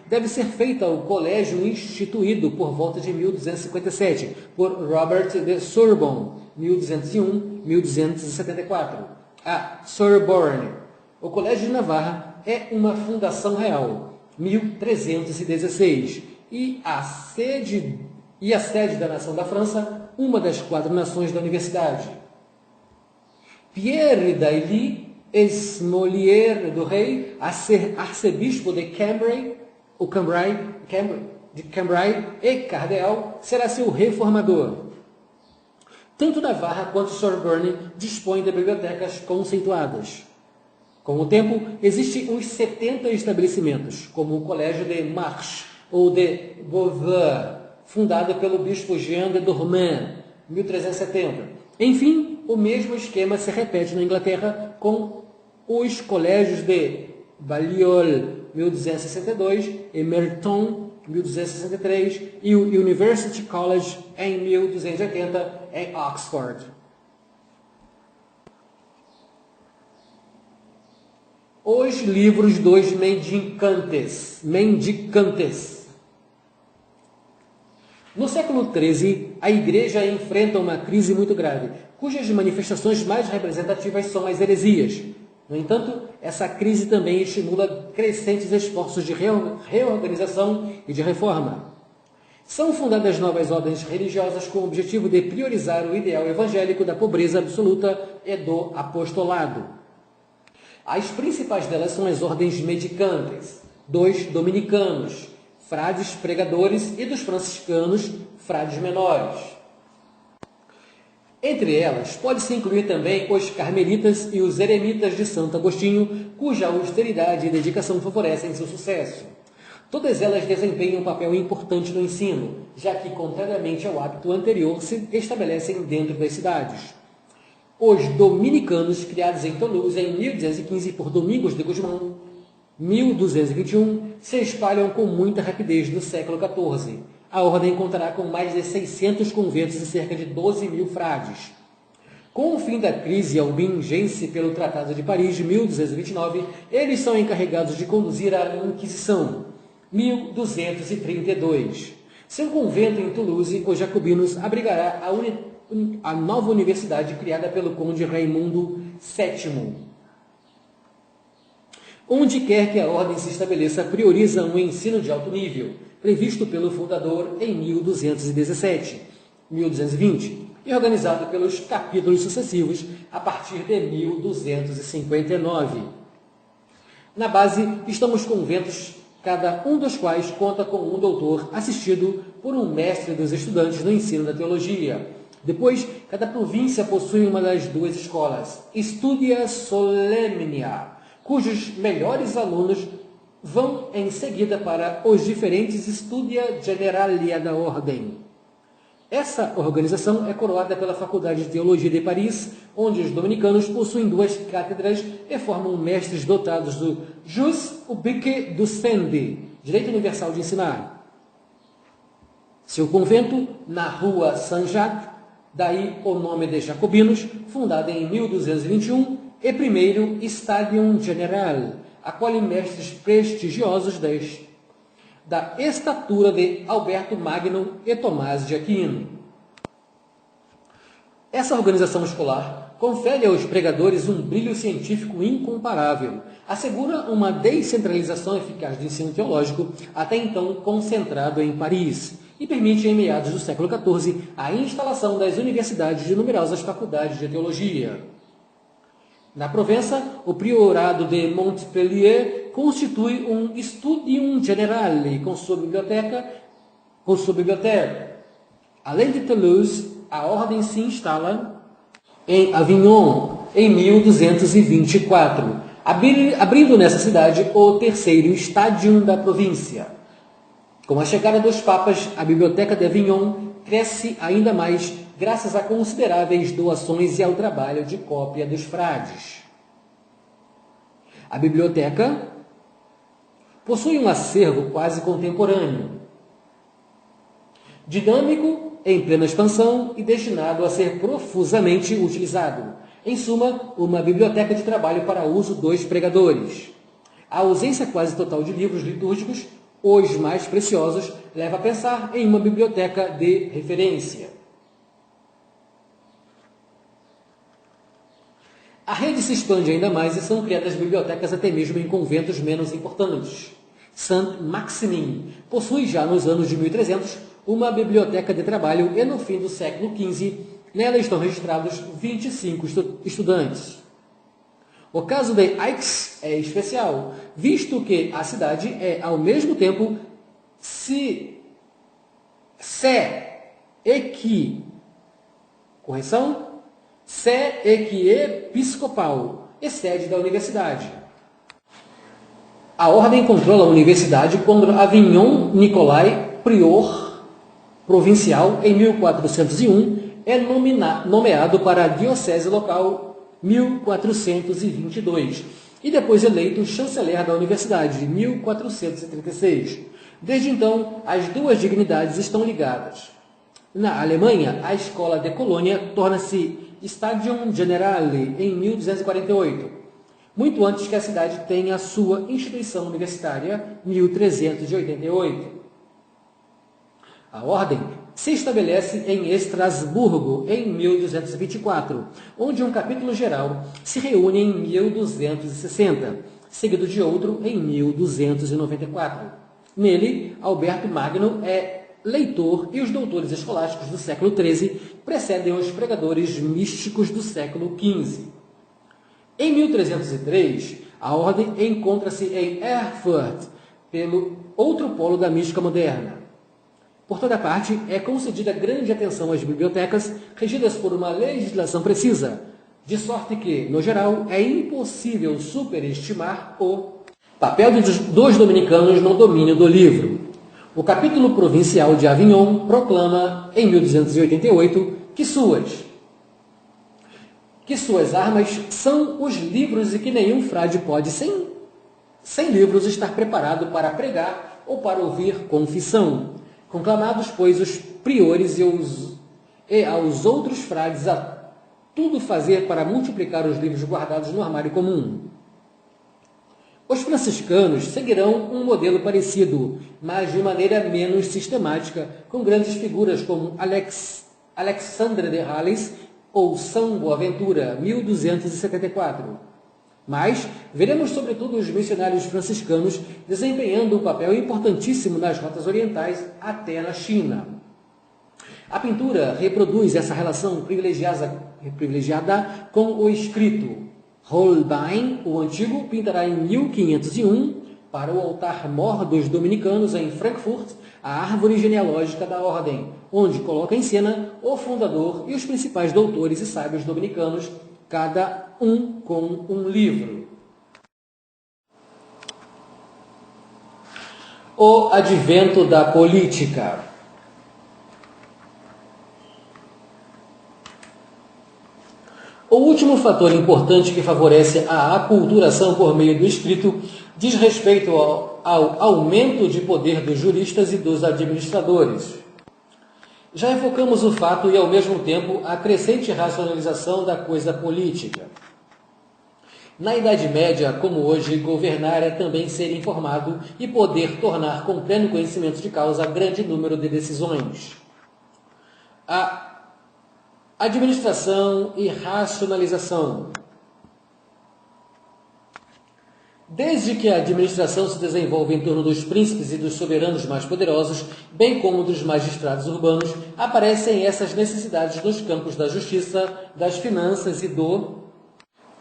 deve ser feita ao colégio instituído por volta de 1257 por Robert de Sorbonne, 1201-1274. A Sorbonne. O Colégio de Navarra é uma fundação real, 1316, e a sede da nação da França, uma das 4 nações da universidade. Pierre d'Ailly, ex-Molière do Rei, arcebispo de Cambrai e cardeal, será seu reformador. Tanto Navarra quanto Sorbonne dispõem de bibliotecas conceituadas. Com o tempo, existem uns 70 estabelecimentos, como o Colégio de Marche ou de Beauvoir, fundado pelo bispo Jean de Dormans, 1370. Enfim, o mesmo esquema se repete na Inglaterra com os colégios de Balliol, 1262, e Merton, 1263, e o University College, em 1280, em Oxford. Os livros dos mendicantes. No século XIII, a Igreja enfrenta uma crise muito grave, cujas manifestações mais representativas são as heresias. No entanto, essa crise também estimula crescentes esforços de reorganização e de reforma. São fundadas novas ordens religiosas com o objetivo de priorizar o ideal evangélico da pobreza absoluta e do apostolado. As principais delas são as ordens mendicantes, dos dominicanos, frades pregadores, e dos franciscanos, frades menores. Entre elas, pode-se incluir também os carmelitas e os eremitas de Santo Agostinho, cuja austeridade e dedicação favorecem seu sucesso. Todas elas desempenham um papel importante no ensino, já que, contrariamente ao hábito anterior, se estabelecem dentro das cidades. Os dominicanos, criados em Toulouse em 1215 por Domingos de Guzmán, 1221, se espalham com muita rapidez no século XIV. A ordem contará com mais de 600 conventos e cerca de 12 mil frades. Com o fim da crise albingense pelo Tratado de Paris de 1229, eles são encarregados de conduzir a Inquisição, 1232. Seu convento em Toulouse, os Jacobinos, abrigará a nova universidade criada pelo conde Raimundo VII. Onde quer que a ordem se estabeleça, prioriza um ensino de alto nível, previsto pelo fundador em 1217, 1220, e organizado pelos capítulos sucessivos a partir de 1259. Na base estão os conventos, cada um dos quais conta com um doutor assistido por um mestre dos estudantes no ensino da teologia. Depois, cada província possui uma das 2 escolas, Studia Solemnia, cujos melhores alunos vão em seguida para os diferentes Studia Generalia da Ordem. Essa organização é coroada pela Faculdade de Teologia de Paris, onde os dominicanos possuem 2 cátedras e formam mestres dotados do jus ubique ducendi, direito universal de ensinar. Seu convento, na rua Saint-Jacques, daí o nome de Jacobinos, fundada em 1221, e primeiro Stadium General, acolhe mestres prestigiosos da estatura de Alberto Magno e Tomás de Aquino. Essa organização escolar confere aos pregadores um brilho científico incomparável, assegura uma descentralização eficaz do ensino teológico, até então concentrado em Paris, e permite, em meados do século XIV, a instalação das universidades de numerosas faculdades de teologia. Na Provença, o priorado de Montpellier constitui um studium generale com sua biblioteca. Além de Toulouse, a ordem se instala em Avignon em 1224, abrindo nessa cidade o terceiro estádio da província. Com a chegada dos papas, a biblioteca de Avignon cresce ainda mais graças a consideráveis doações e ao trabalho de cópia dos frades. A biblioteca possui um acervo quase contemporâneo, dinâmico, em plena expansão e destinado a ser profusamente utilizado. Em suma, uma biblioteca de trabalho para uso dos pregadores. A ausência quase total de livros litúrgicos, os mais preciosos, leva a pensar em uma biblioteca de referência. A rede se expande ainda mais e são criadas bibliotecas até mesmo em conventos menos importantes. Saint-Maximin possui já nos anos de 1300 uma biblioteca de trabalho e no fim do século XV nela estão registrados 25 estudantes. O caso de Aix é especial, visto que a cidade é ao mesmo tempo episcopal e sede da universidade. A ordem controla a universidade quando Avignon Nicolai, prior provincial, em 1401, é nomeado para a diocese local 1422 e depois eleito chanceler da universidade em 1436. Desde então, as duas dignidades estão ligadas. Na Alemanha, a escola de Colônia torna-se Stadium Generale em 1248, muito antes que a cidade tenha sua instituição universitária, 1388. A ordem se estabelece em Estrasburgo em 1224, onde um capítulo geral se reúne em 1260, seguido de outro em 1294. Nele, Alberto Magno é leitor e os doutores escolásticos do século XIII precedem os pregadores místicos do século XV. Em 1303, a ordem encontra-se em Erfurt, pelo outro polo da mística moderna. Por toda parte, é concedida grande atenção às bibliotecas, regidas por uma legislação precisa, de sorte que, no geral, é impossível superestimar o papel dos dominicanos no domínio do livro. O capítulo provincial de Avignon proclama, em 1288, que suas armas são os livros e que nenhum frade pode, sem livros, estar preparado para pregar ou para ouvir confissão. Conclamados, pois, os priores e aos outros frades a tudo fazer para multiplicar os livros guardados no armário comum. Os franciscanos seguirão um modelo parecido, mas de maneira menos sistemática, com grandes figuras como Alexandre de Hales ou São Boaventura, 1274. Mas veremos sobretudo os missionários franciscanos desempenhando um papel importantíssimo nas rotas orientais até na China. A pintura reproduz essa relação privilegiada com o escrito. Holbein, o Antigo, pintará em 1501, para o altar-mor dos dominicanos em Frankfurt, a árvore genealógica da ordem, onde coloca em cena o fundador e os principais doutores e sábios dominicanos, cada um com um livro. O advento da política. O último fator importante que favorece a aculturação por meio do escrito diz respeito ao aumento de poder dos juristas e dos administradores. Já enfocamos o fato e, ao mesmo tempo, a crescente racionalização da coisa política. Na Idade Média, como hoje, governar é também ser informado e poder tornar com pleno conhecimento de causa grande número de decisões. A administração e racionalização. Desde que a administração se desenvolve em torno dos príncipes e dos soberanos mais poderosos, bem como dos magistrados urbanos, aparecem essas necessidades nos campos da justiça, das finanças e do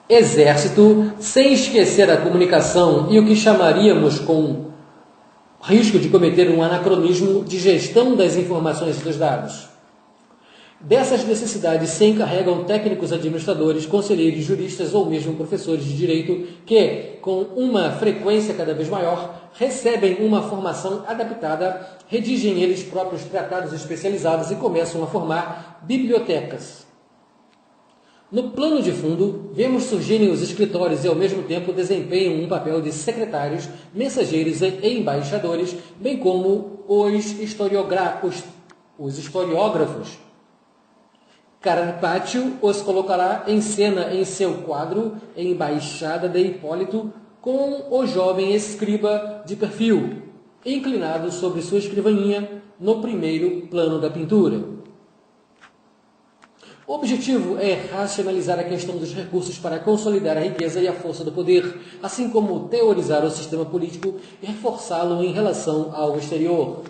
exército, sem esquecer a comunicação e o que chamaríamos, com risco de cometer um anacronismo, de gestão das informações e dos dados. Dessas necessidades se encarregam técnicos administradores, conselheiros, juristas ou mesmo professores de direito que, com uma frequência cada vez maior, recebem uma formação adaptada, redigem eles próprios tratados especializados e começam a formar bibliotecas. No plano de fundo, vemos surgirem os escritórios e, ao mesmo tempo, desempenham um papel de secretários, mensageiros e embaixadores, bem como os historiógrafos. Carpaccio os colocará em cena em seu quadro Embaixada de Hipólito, com o jovem escriba de perfil, inclinado sobre sua escrivaninha no primeiro plano da pintura. O objetivo é racionalizar a questão dos recursos para consolidar a riqueza e a força do poder, assim como teorizar o sistema político e reforçá-lo em relação ao exterior.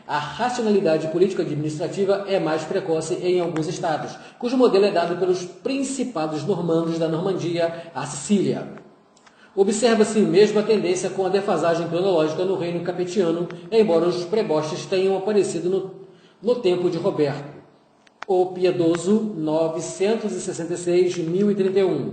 A racionalidade político-administrativa é mais precoce em alguns estados, cujo modelo é dado pelos principados normandos da Normandia à Sicília. Observa-se mesmo a tendência com a defasagem cronológica no reino capetiano, embora os prebostes tenham aparecido no tempo de Roberto, o Piedoso, 966-1031.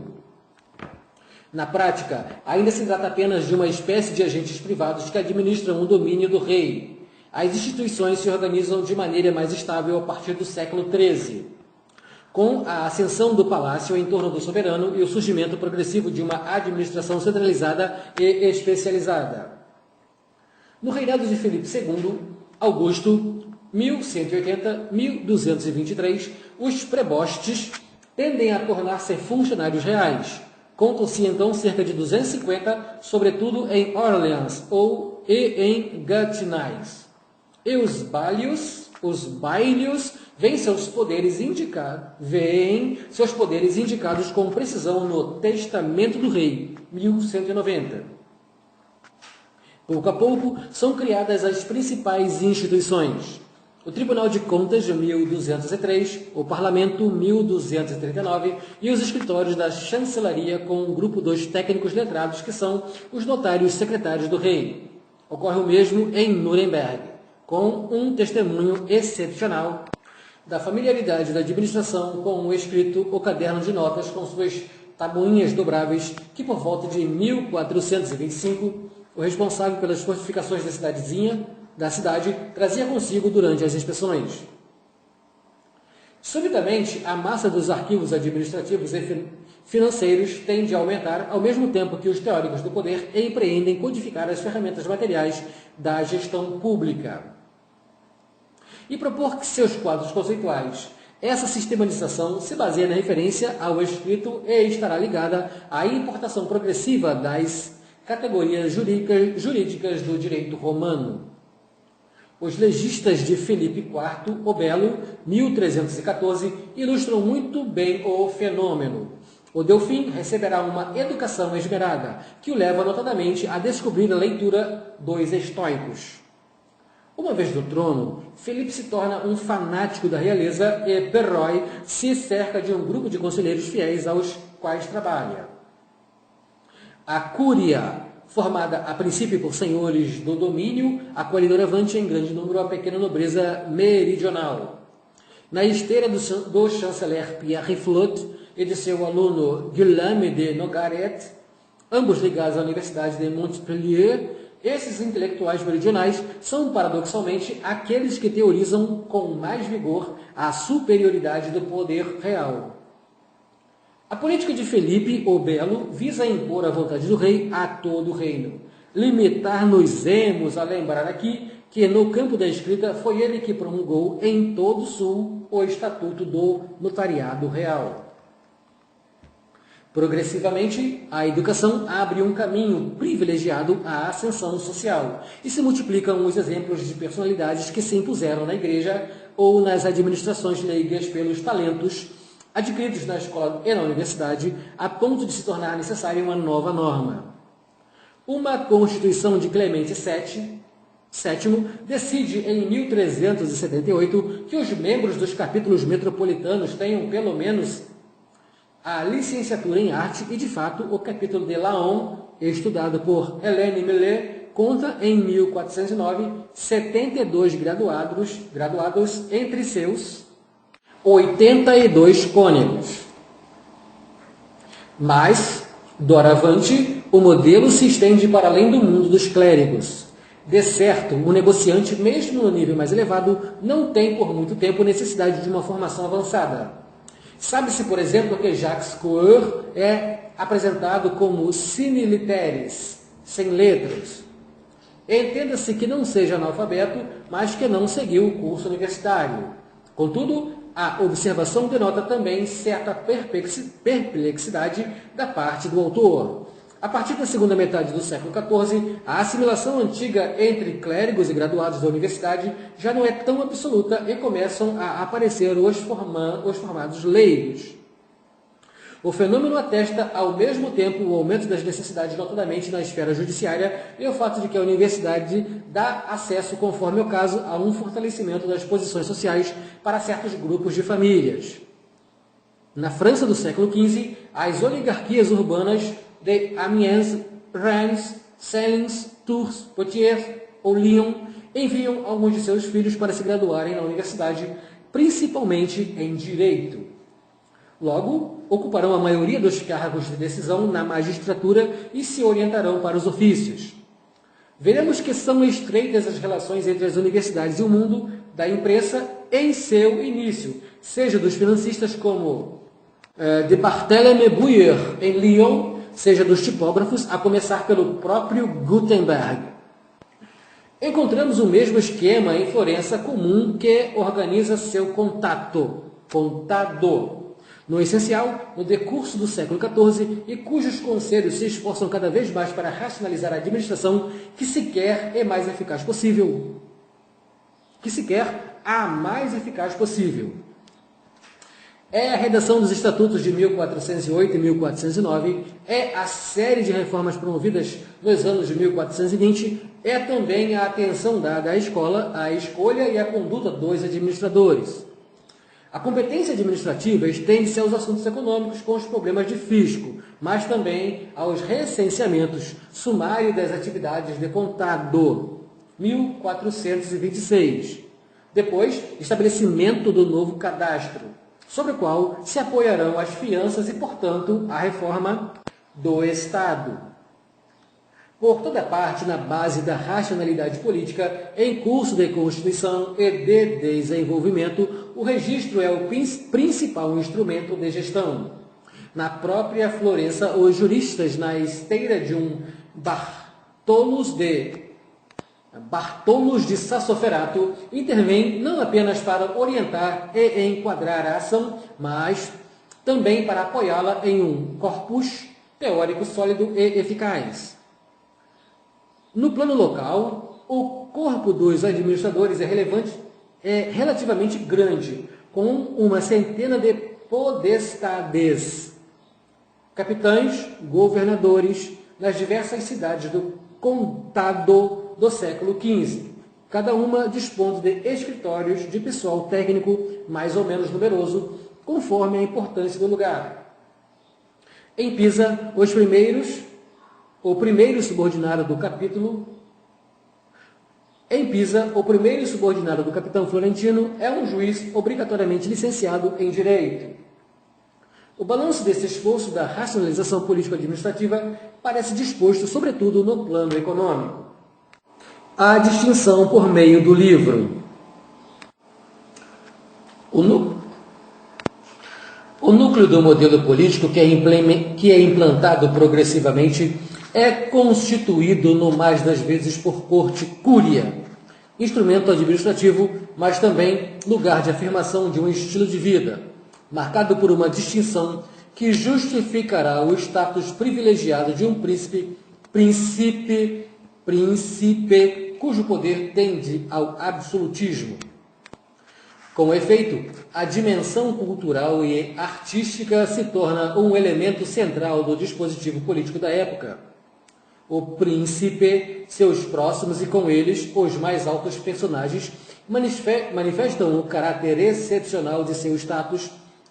Na prática, ainda se trata apenas de uma espécie de agentes privados que administram o domínio do rei. As instituições se organizam de maneira mais estável a partir do século XIII, com a ascensão do palácio em torno do soberano e o surgimento progressivo de uma administração centralizada e especializada. No reinado de Filipe II, Augusto, 1180-1223, os prebostes tendem a tornar-se funcionários reais. Contam-se então cerca de 250, sobretudo em Orleans e em Gatineau. E os bailios veem seus poderes indicados com precisão no Testamento do Rei, 1190. Pouco a pouco são criadas as principais instituições. O Tribunal de Contas, 1203, o Parlamento, 1239, e os escritórios da chancelaria com um grupo dos técnicos letrados, que são os notários secretários do rei. Ocorre o mesmo em Nuremberg, com um testemunho excepcional da familiaridade da administração com o escrito, o caderno de notas com suas tabuinhas dobráveis, que por volta de 1425, o responsável pelas fortificações da cidade trazia consigo durante as inspeções. Subitamente, a massa dos arquivos administrativos e financeiros tende a aumentar, ao mesmo tempo que os teóricos do poder empreendem codificar as ferramentas materiais da gestão pública e propor que seus quadros conceituais. Essa sistematização se baseia na referência ao escrito e estará ligada à importação progressiva das categorias jurídicas do direito romano. Os legistas de Filipe IV, o Belo, 1314, ilustram muito bem o fenômeno. O Delfim receberá uma educação esmerada, que o leva notadamente a descobrir a leitura dos estoicos. Uma vez no trono, Felipe se torna um fanático da realeza e Perroy se cerca de um grupo de conselheiros fiéis aos quais trabalha. A Cúria, formada a princípio por senhores do domínio, acolhe doravante em grande número a pequena nobreza meridional. Na esteira do chanceler Pierre Flot e de seu aluno Guillaume de Nogaret, ambos ligados à Universidade de Montpellier, esses intelectuais meridionais são, paradoxalmente, aqueles que teorizam com mais vigor a superioridade do poder real. A política de Felipe o Belo visa impor a vontade do rei a todo o reino. Limitar-nos-emos a lembrar aqui que no campo da escrita foi ele que promulgou em todo o sul o Estatuto do Notariado Real. Progressivamente, a educação abre um caminho privilegiado à ascensão social e se multiplicam os exemplos de personalidades que se impuseram na igreja ou nas administrações leigas pelos talentos adquiridos na escola e na universidade, a ponto de se tornar necessária uma nova norma. Uma Constituição de Clemente VII decide em 1378 que os membros dos capítulos metropolitanos tenham pelo menos a licenciatura em arte e, de fato, o capítulo de Laon, estudado por Hélène Millet, conta em 1409 72 graduados entre seus 82 cônegos. Mas, doravante, o modelo se estende para além do mundo dos clérigos. De certo, o negociante, mesmo no nível mais elevado, não tem por muito tempo necessidade de uma formação avançada. Sabe-se, por exemplo, que Jacques Coeur é apresentado como sine literis, sem letras. Entenda-se que não seja analfabeto, mas que não seguiu o curso universitário. Contudo, a observação denota também certa perplexidade da parte do autor. A partir da segunda metade do século XIV, a assimilação antiga entre clérigos e graduados da universidade já não é tão absoluta e começam a aparecer os formados leigos. O fenômeno atesta, ao mesmo tempo, o aumento das necessidades, notadamente na esfera judiciária, e o fato de que a universidade dá acesso, conforme o caso, a um fortalecimento das posições sociais para certos grupos de famílias. Na França do século XV, as oligarquias urbanas de Amiens, Reims, Salins, Tours, Poitiers ou Lyon enviam alguns de seus filhos para se graduarem na universidade, principalmente em Direito. Logo, ocuparão a maioria dos cargos de decisão na magistratura e se orientarão para os ofícios. Veremos que são estreitas as relações entre as universidades e o mundo da imprensa em seu início, seja dos financistas como de Barthélemy Bouyer, em Lyon, seja dos tipógrafos, a começar pelo próprio Gutenberg. Encontramos o mesmo esquema em Florença comum que organiza seu contado, no essencial, no decurso do século XIV, e cujos conselhos se esforçam cada vez mais para racionalizar a administração que se quer a mais eficaz possível. É a redação dos Estatutos de 1408 e 1409, é a série de reformas promovidas nos anos de 1420, é também a atenção dada à escola, à escolha e à conduta dos administradores. A competência administrativa estende-se aos assuntos econômicos com os problemas de fisco, mas também aos recenseamentos, sumário das atividades de contado, 1426. Depois, estabelecimento do novo cadastro, sobre o qual se apoiarão as fianças e, portanto, a reforma do Estado. Por toda parte, na base da racionalidade política, em curso de constituição e de desenvolvimento, o registro é o principal instrumento de gestão. Na própria Florença, os juristas, na esteira de um Bartolus de Sassoferrato, intervêm não apenas para orientar e enquadrar a ação, mas também para apoiá-la em um corpus teórico sólido e eficaz. No plano local, o corpo dos administradores é relativamente grande, com uma centena de podestades, capitães, governadores, nas diversas cidades do contado do século XV, cada uma dispondo de escritórios de pessoal técnico mais ou menos numeroso, conforme a importância do lugar. Em Pisa, o primeiro subordinado do capitão florentino é um juiz obrigatoriamente licenciado em Direito. O balanço desse esforço da racionalização político-administrativa parece disposto, sobretudo, no plano econômico. A distinção por meio do livro. O núcleo do modelo político que é implantado progressivamente é constituído no mais das vezes por corte cúria, instrumento administrativo, mas também lugar de afirmação de um estilo de vida, marcado por uma distinção que justificará o status privilegiado de um príncipe cujo poder tende ao absolutismo. Com efeito, a dimensão cultural e artística se torna um elemento central do dispositivo político da época. O príncipe, seus próximos e com eles os mais altos personagens manifestam o caráter excepcional de seu status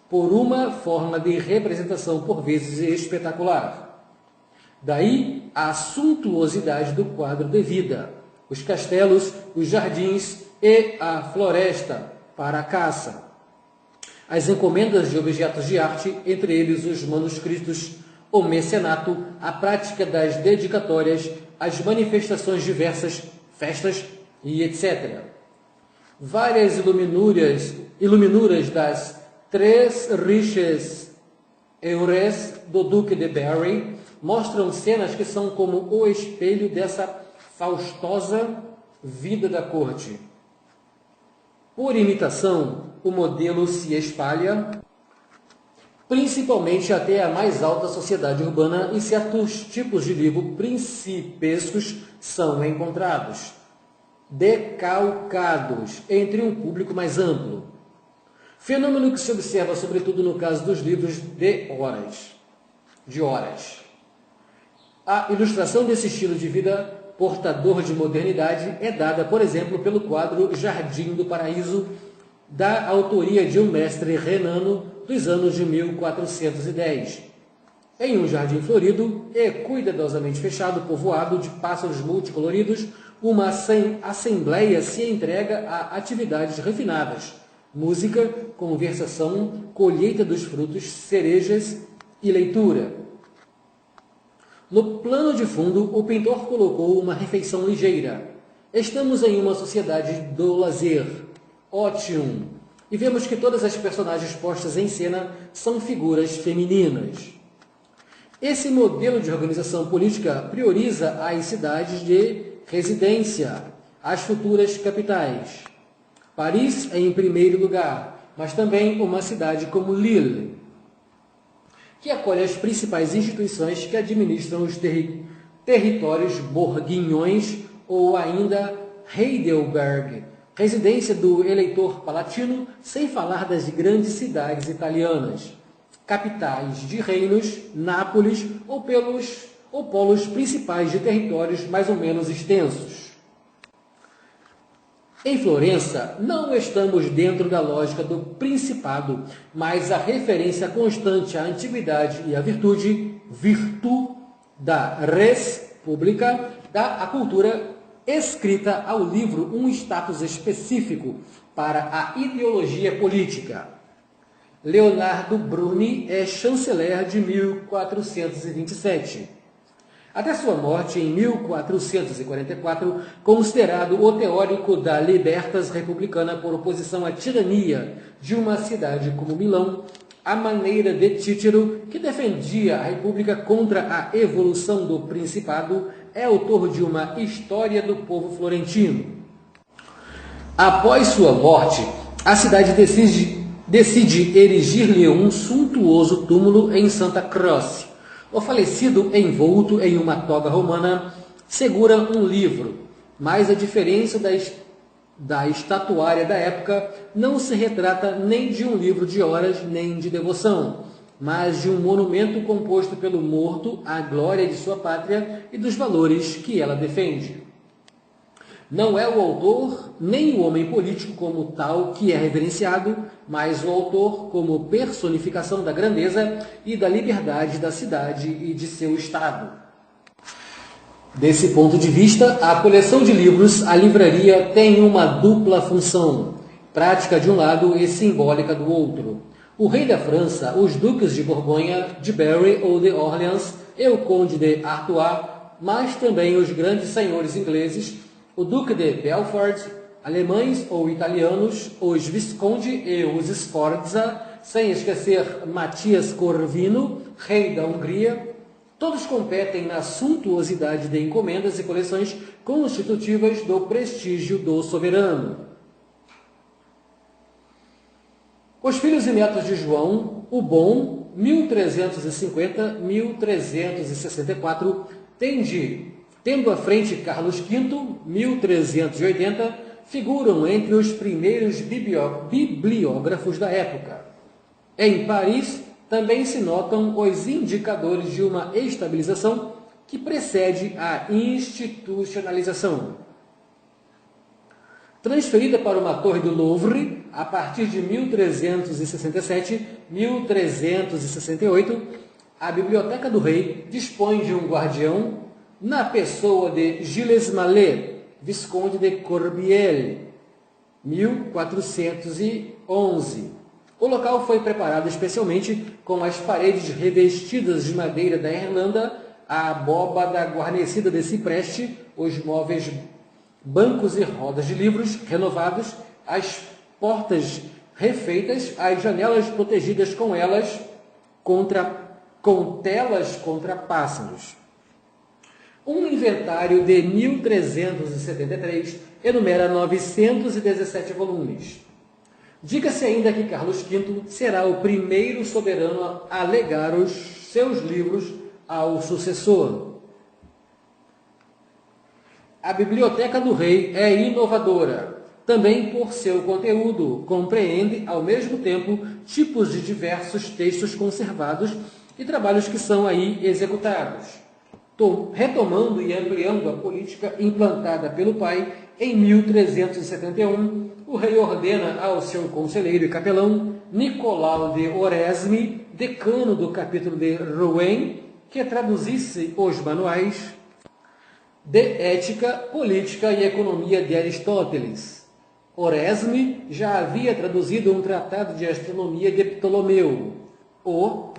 por uma forma de representação por vezes espetacular. Daí a suntuosidade do quadro de vida, os castelos, os jardins e a floresta para a caça. As encomendas de objetos de arte, entre eles os manuscritos, o mecenato, a prática das dedicatórias, as manifestações diversas, festas e etc. Várias iluminuras das Três Riches Eures do Duque de Berry mostram cenas que são como o espelho dessa faustosa vida da corte. Por imitação, o modelo se espalha principalmente até a mais alta sociedade urbana e certos tipos de livro principescos são encontrados, decalcados entre um público mais amplo. Fenômeno que se observa sobretudo no caso dos livros de horas. A ilustração desse estilo de vida portador de modernidade é dada, por exemplo, pelo quadro Jardim do Paraíso, da autoria de um mestre renano dos anos de 1410. Em um jardim florido e cuidadosamente fechado, povoado de pássaros multicoloridos, uma assembleia se entrega a atividades refinadas, música, conversação, colheita dos frutos, cerejas e leitura. No plano de fundo, o pintor colocou uma refeição ligeira. Estamos em uma sociedade do lazer, ótium, e vemos que todas as personagens postas em cena são figuras femininas. Esse modelo de organização política prioriza as cidades de residência, as futuras capitais. Paris é em primeiro lugar, mas também uma cidade como Lille, que acolhe as principais instituições que administram os territórios bourguignons, ou ainda Heidelberg, residência do eleitor palatino, sem falar das grandes cidades italianas, capitais de reinos, Nápoles ou polos principais de territórios mais ou menos extensos. Em Florença, não estamos dentro da lógica do principado, mas a referência constante à antiguidade e à virtude da res publica, dá à cultura escrita ao livro um status específico para a ideologia política. Leonardo Bruni é chanceler de 1427. Até sua morte em 1444, considerado o teórico da libertas republicana por oposição à tirania de uma cidade como Milão, à maneira de Cícero, que defendia a república contra a evolução do principado, é autor de uma História do Povo Florentino. Após sua morte, a cidade decide erigir-lhe um suntuoso túmulo em Santa Croce. O falecido, envolto em uma toga romana, segura um livro, mas a diferença da estatuária da época não se retrata nem de um livro de horas nem de devoção, mas de um monumento composto pelo morto à glória de sua pátria e dos valores que ela defende. Não é o autor nem o homem político como tal que é reverenciado, mas o autor como personificação da grandeza e da liberdade da cidade e de seu estado. Desse ponto de vista, a coleção de livros, a livraria, tem uma dupla função, prática de um lado e simbólica do outro. O rei da França, os duques de Borgonha, de Berry ou de Orleans e o conde de Artois, mas também os grandes senhores ingleses, o duque de Belfort, alemães ou italianos, os Visconde e os Sforza, sem esquecer Matias Corvino, rei da Hungria. Todos competem na suntuosidade de encomendas e coleções constitutivas do prestígio do soberano. Os filhos e netos de João, o Bom, 1350-1364, tendo à frente Carlos V, 1380, figuram entre os primeiros bibliógrafos da época. Em Paris, também se notam os indicadores de uma estabilização que precede a institucionalização. Transferida para uma torre do Louvre, a partir de 1367-1368, a Biblioteca do Rei dispõe de um guardião na pessoa de Gilles Mallet, Visconde de Corbière, 1411. O local foi preparado especialmente com as paredes revestidas de madeira da Irlanda, a abóbada guarnecida de cipreste, os móveis, bancos e rodas de livros renovados, as portas refeitas, as janelas protegidas com telas contra pássaros. Um inventário de 1373 enumera 917 volumes. Diga-se ainda que Carlos V será o primeiro soberano a legar os seus livros ao sucessor. A Biblioteca do Rei é inovadora, também por seu conteúdo, compreende, ao mesmo tempo, tipos de diversos textos conservados e trabalhos que são aí executados. Retomando e ampliando a política implantada pelo pai, em 1371, o rei ordena ao seu conselheiro e capelão, Nicolau de Oresme, decano do capítulo de Rouen, que traduzisse os manuais de ética, política e economia de Aristóteles. Oresme já havia traduzido um tratado de astronomia de Ptolomeu, o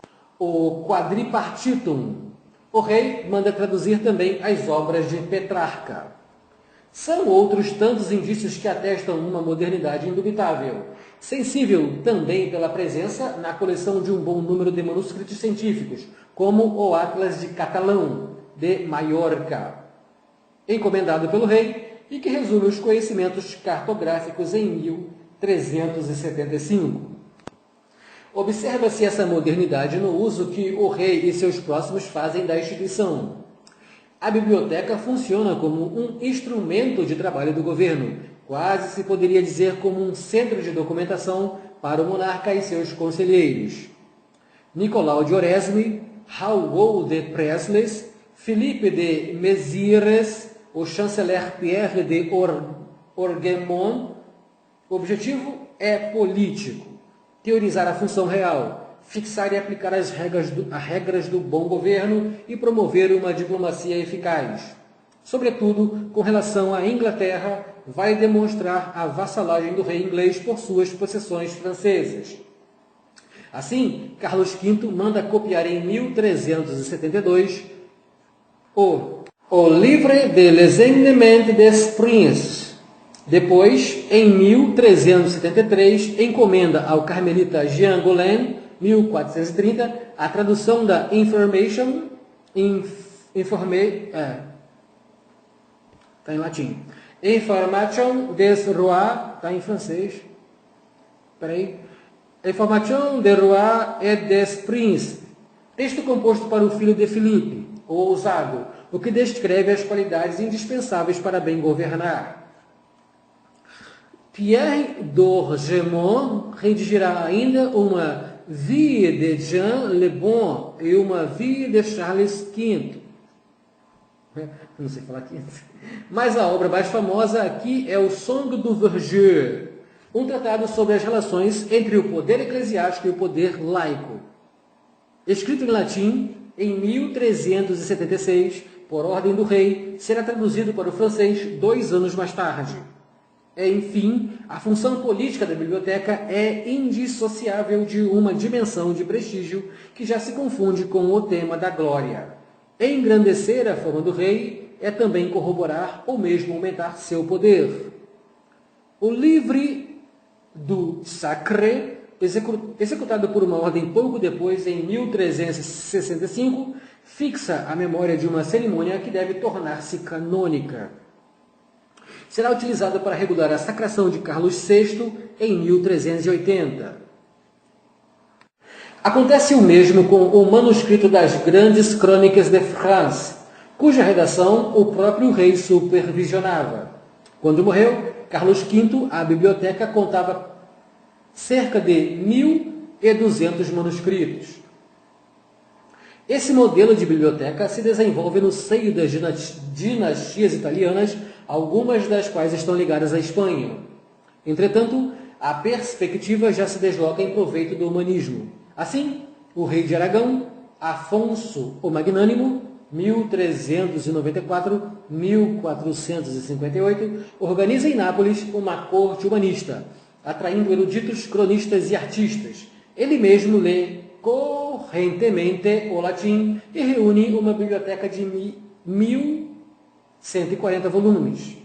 Quadripartitum. O rei manda traduzir também as obras de Petrarca. São outros tantos indícios que atestam uma modernidade indubitável, sensível também pela presença na coleção de um bom número de manuscritos científicos, como o Atlas de Catalão, de Maiorca, encomendado pelo rei e que resume os conhecimentos cartográficos em 1375. Observa-se essa modernidade no uso que o rei e seus próximos fazem da instituição. A biblioteca funciona como um instrumento de trabalho do governo, quase se poderia dizer como um centro de documentação para o monarca e seus conselheiros. Nicolau de Oresme, Raoul de Presles, Philippe de Mézières, o chanceler Pierre de Orgemont. O objetivo é político: teorizar a função real, fixar e aplicar as regras do bom governo e promover uma diplomacia eficaz. Sobretudo, com relação à Inglaterra, vai demonstrar a vassalagem do rei inglês por suas possessões francesas. Assim, Carlos V manda copiar em 1372 o Livre de l'Enseignement des Princes. Depois, em 1373, encomenda ao carmelita Jean Goulin, 1430, a tradução da Information está em latim. Information des Rois, está em francês. Information des Rois et des Princes. Texto composto para o filho de Filipe, o ousado, o que descreve as qualidades indispensáveis para bem governar. Pierre d'Orgemont redigerá ainda uma Vie de Jean le Bon e uma Vie de Charles V. Não sei falar quinto. Mas a obra mais famosa aqui é o Song du Verger, um tratado sobre as relações entre o poder eclesiástico e o poder laico. Escrito em latim, em 1376, por ordem do rei, será traduzido para o francês 2 anos mais tarde. Enfim, a função política da biblioteca é indissociável de uma dimensão de prestígio que já se confunde com o tema da glória. Engrandecer a fama do rei é também corroborar ou mesmo aumentar seu poder. O Livre du Sacré executado por uma ordem pouco depois, em 1365, fixa a memória de uma cerimônia que deve tornar-se canônica. Será utilizado para regular a sacração de Carlos VI em 1380. Acontece o mesmo com o manuscrito das Grandes Crônicas de France, cuja redação o próprio rei supervisionava. Quando morreu, Carlos V, a biblioteca contava cerca de 1.200 manuscritos. Esse modelo de biblioteca se desenvolve no seio das dinastias italianas, algumas das quais estão ligadas à Espanha. Entretanto, a perspectiva já se desloca em proveito do humanismo. Assim, o rei de Aragão, Afonso o Magnânimo, 1394-1458, organiza em Nápoles uma corte humanista, atraindo eruditos, cronistas e artistas. Ele mesmo lê correntemente o latim e reúne uma biblioteca de 1.140 volumes.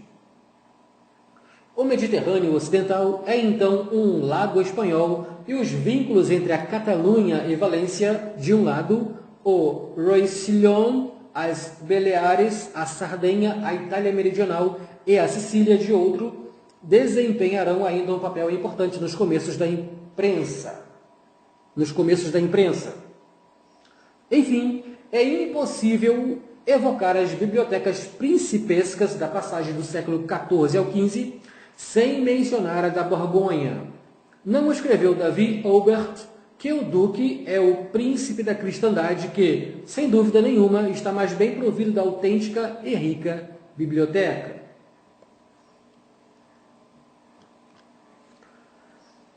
O Mediterrâneo Ocidental é então um lago espanhol e os vínculos entre a Catalunha e Valência, de um lado, o Roussillon, as Baleares, a Sardenha, a Itália Meridional e a Sicília, de outro, desempenharão ainda um papel importante nos começos da imprensa. Enfim, é impossível evocar as bibliotecas principescas da passagem do século XIV ao XV sem mencionar a da Borgonha. Não escreveu David Aubert que o duque é o príncipe da cristandade que, sem dúvida nenhuma, está mais bem provido da autêntica e rica biblioteca.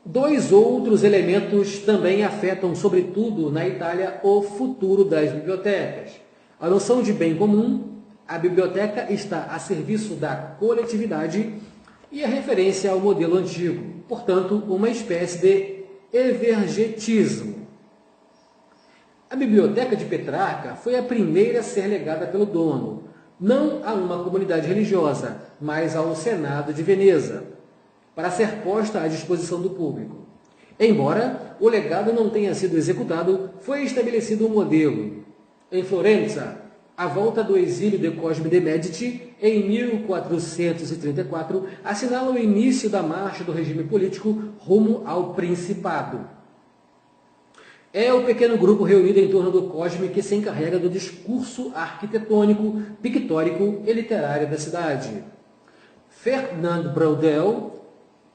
Dois outros elementos também afetam, sobretudo na Itália, o futuro das bibliotecas. A noção de bem comum, a biblioteca está a serviço da coletividade e a referência ao modelo antigo, portanto, uma espécie de evergetismo. A biblioteca de Petrarca foi a primeira a ser legada pelo dono, não a uma comunidade religiosa, mas ao Senado de Veneza, para ser posta à disposição do público. Embora o legado não tenha sido executado, foi estabelecido um modelo. Em Florença, a volta do exílio de Cosme de Medici, em 1434, assinala o início da marcha do regime político rumo ao Principado. É o pequeno grupo reunido em torno do Cosme que se encarrega do discurso arquitetônico, pictórico e literário da cidade. Fernand Braudel,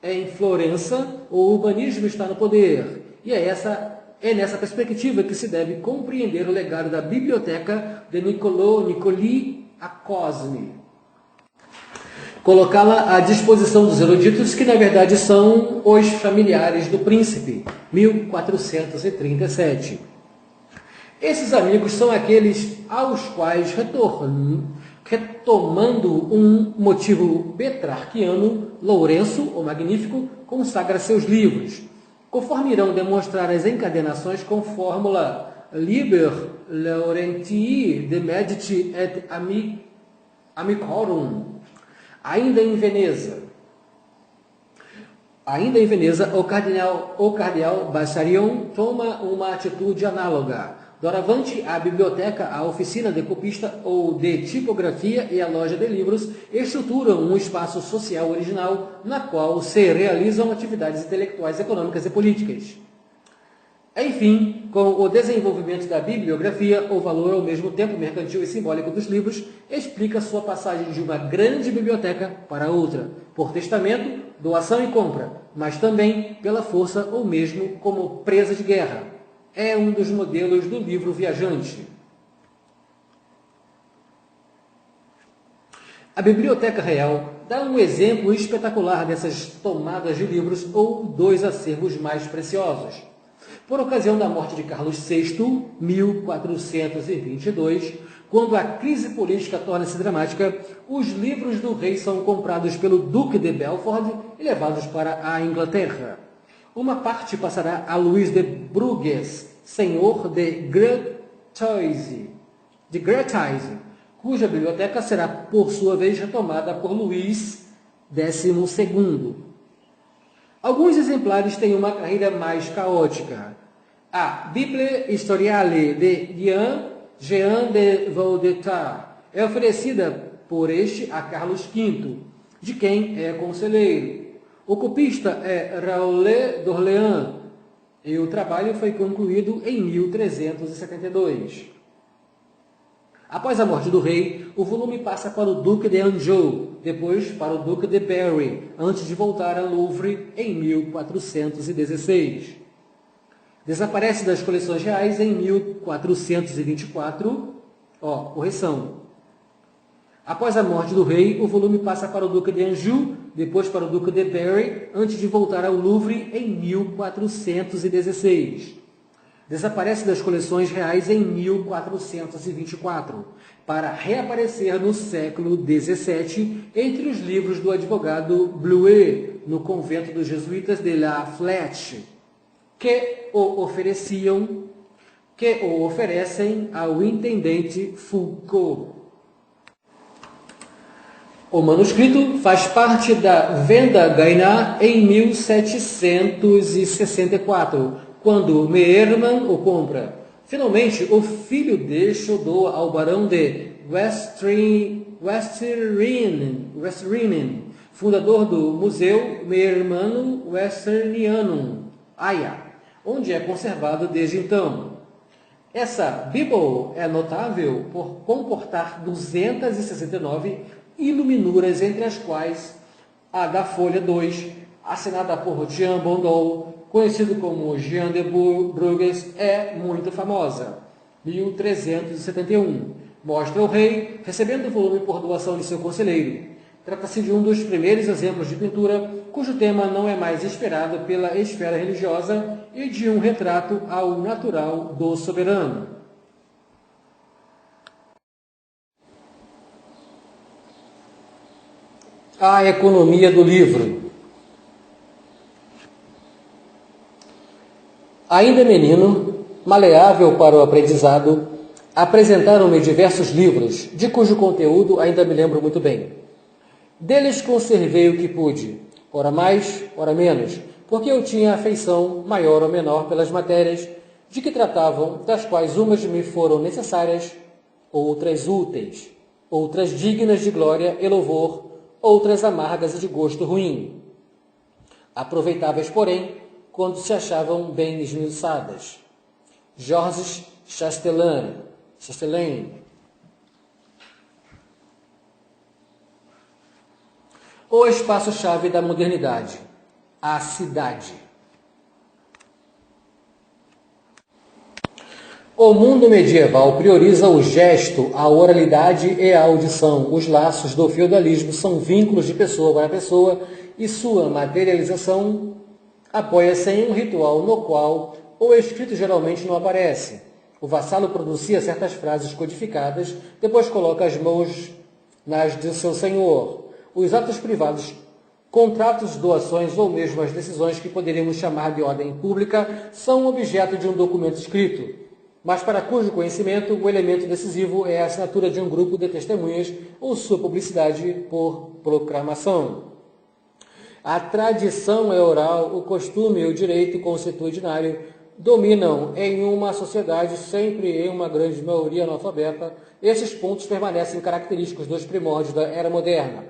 em Florença, o urbanismo está no poder, e é nessa perspectiva que se deve compreender o legado da biblioteca de Niccolò Niccoli a Cosme. Colocá-la à disposição dos eruditos, que na verdade são os familiares do príncipe, 1437. Esses amigos são aqueles aos quais, retomando um motivo petrarquiano, Lourenço, o Magnífico, consagra seus livros, conforme irão demonstrar as encadenações com fórmula Liber Laurentii de Medici et Amicorum. Ainda em Veneza, o cardeal Bessarion toma uma atitude análoga. Doravante, a biblioteca, a oficina de copista ou de tipografia e a loja de livros estruturam um espaço social original na qual se realizam atividades intelectuais, econômicas e políticas. Enfim, com o desenvolvimento da bibliografia, o valor ao mesmo tempo mercantil e simbólico dos livros explica sua passagem de uma grande biblioteca para outra, por testamento, doação e compra, mas também pela força ou mesmo como presa de guerra. É um dos modelos do livro viajante. A Biblioteca Real dá um exemplo espetacular dessas tomadas de livros ou dois acervos mais preciosos. Por ocasião da morte de Carlos VI, 1422, quando a crise política torna-se dramática, os livros do rei são comprados pelo Duque de Belfort e levados para a Inglaterra. Uma parte passará a Luís de Bruges, senhor de Gretoise, cuja biblioteca será, por sua vez, retomada por Luís XII. Alguns exemplares têm uma carreira mais caótica. A Bible Historiale de Jean de Vaudetat é oferecida por este a Carlos V, de quem é conselheiro. O copista é Raoul d'Orléans e o trabalho foi concluído em 1372. Após a morte do rei, o volume passa para o Duque de Anjou, depois para o Duque de Berry, antes de voltar ao Louvre em 1416. Desaparece das coleções reais em 1424. Correção. Após a morte do rei, o volume passa para o Duque de Anjou, depois para o Duque de Berry, antes de voltar ao Louvre em 1416. Desaparece das coleções reais em 1424, para reaparecer no século XVII entre os livros do advogado Blouet, no convento dos jesuítas de La Flèche, que o oferecem ao intendente Foucault. O manuscrito faz parte da Venda Gainard em 1764, quando Meerman o compra. Finalmente, o filho deste o doa ao barão de Westerinen, fundador do Museu Meermanum Westernianum, Haia, onde é conservado desde então. Essa Bible é notável por comportar 269 iluminuras, entre as quais a da folha 2, assinada por Jean Bondol, conhecido como Jean de Bruges, é muito famosa. 1371. Mostra o rei recebendo o volume por doação de seu conselheiro. Trata-se de um dos primeiros exemplos de pintura cujo tema não é mais esperado pela esfera religiosa e de um retrato ao natural do soberano. A economia do livro. Ainda menino, maleável para o aprendizado, apresentaram-me diversos livros, de cujo conteúdo ainda me lembro muito bem. Deles conservei o que pude, ora mais, ora menos, porque eu tinha afeição, maior ou menor, pelas matérias de que tratavam, das quais umas me foram necessárias, outras úteis, outras dignas de glória e louvor, outras amargas e de gosto ruim. Aproveitáveis, porém, quando se achavam bem esmiuçadas. Georges Chastelain. O espaço-chave da modernidade. A cidade. O mundo medieval prioriza o gesto, a oralidade e a audição. Os laços do feudalismo são vínculos de pessoa para pessoa e sua materialização apoia-se em um ritual no qual o escrito geralmente não aparece. O vassalo pronuncia certas frases codificadas, depois coloca as mãos nas de seu senhor. Os atos privados, contratos, doações ou mesmo as decisões que poderíamos chamar de ordem pública são objeto de um documento escrito, mas para cujo conhecimento o elemento decisivo é a assinatura de um grupo de testemunhas ou sua publicidade por proclamação. A tradição é oral, o costume e o direito consuetudinário dominam em uma sociedade sempre em uma grande maioria analfabeta. Esses pontos permanecem característicos dos primórdios da era moderna.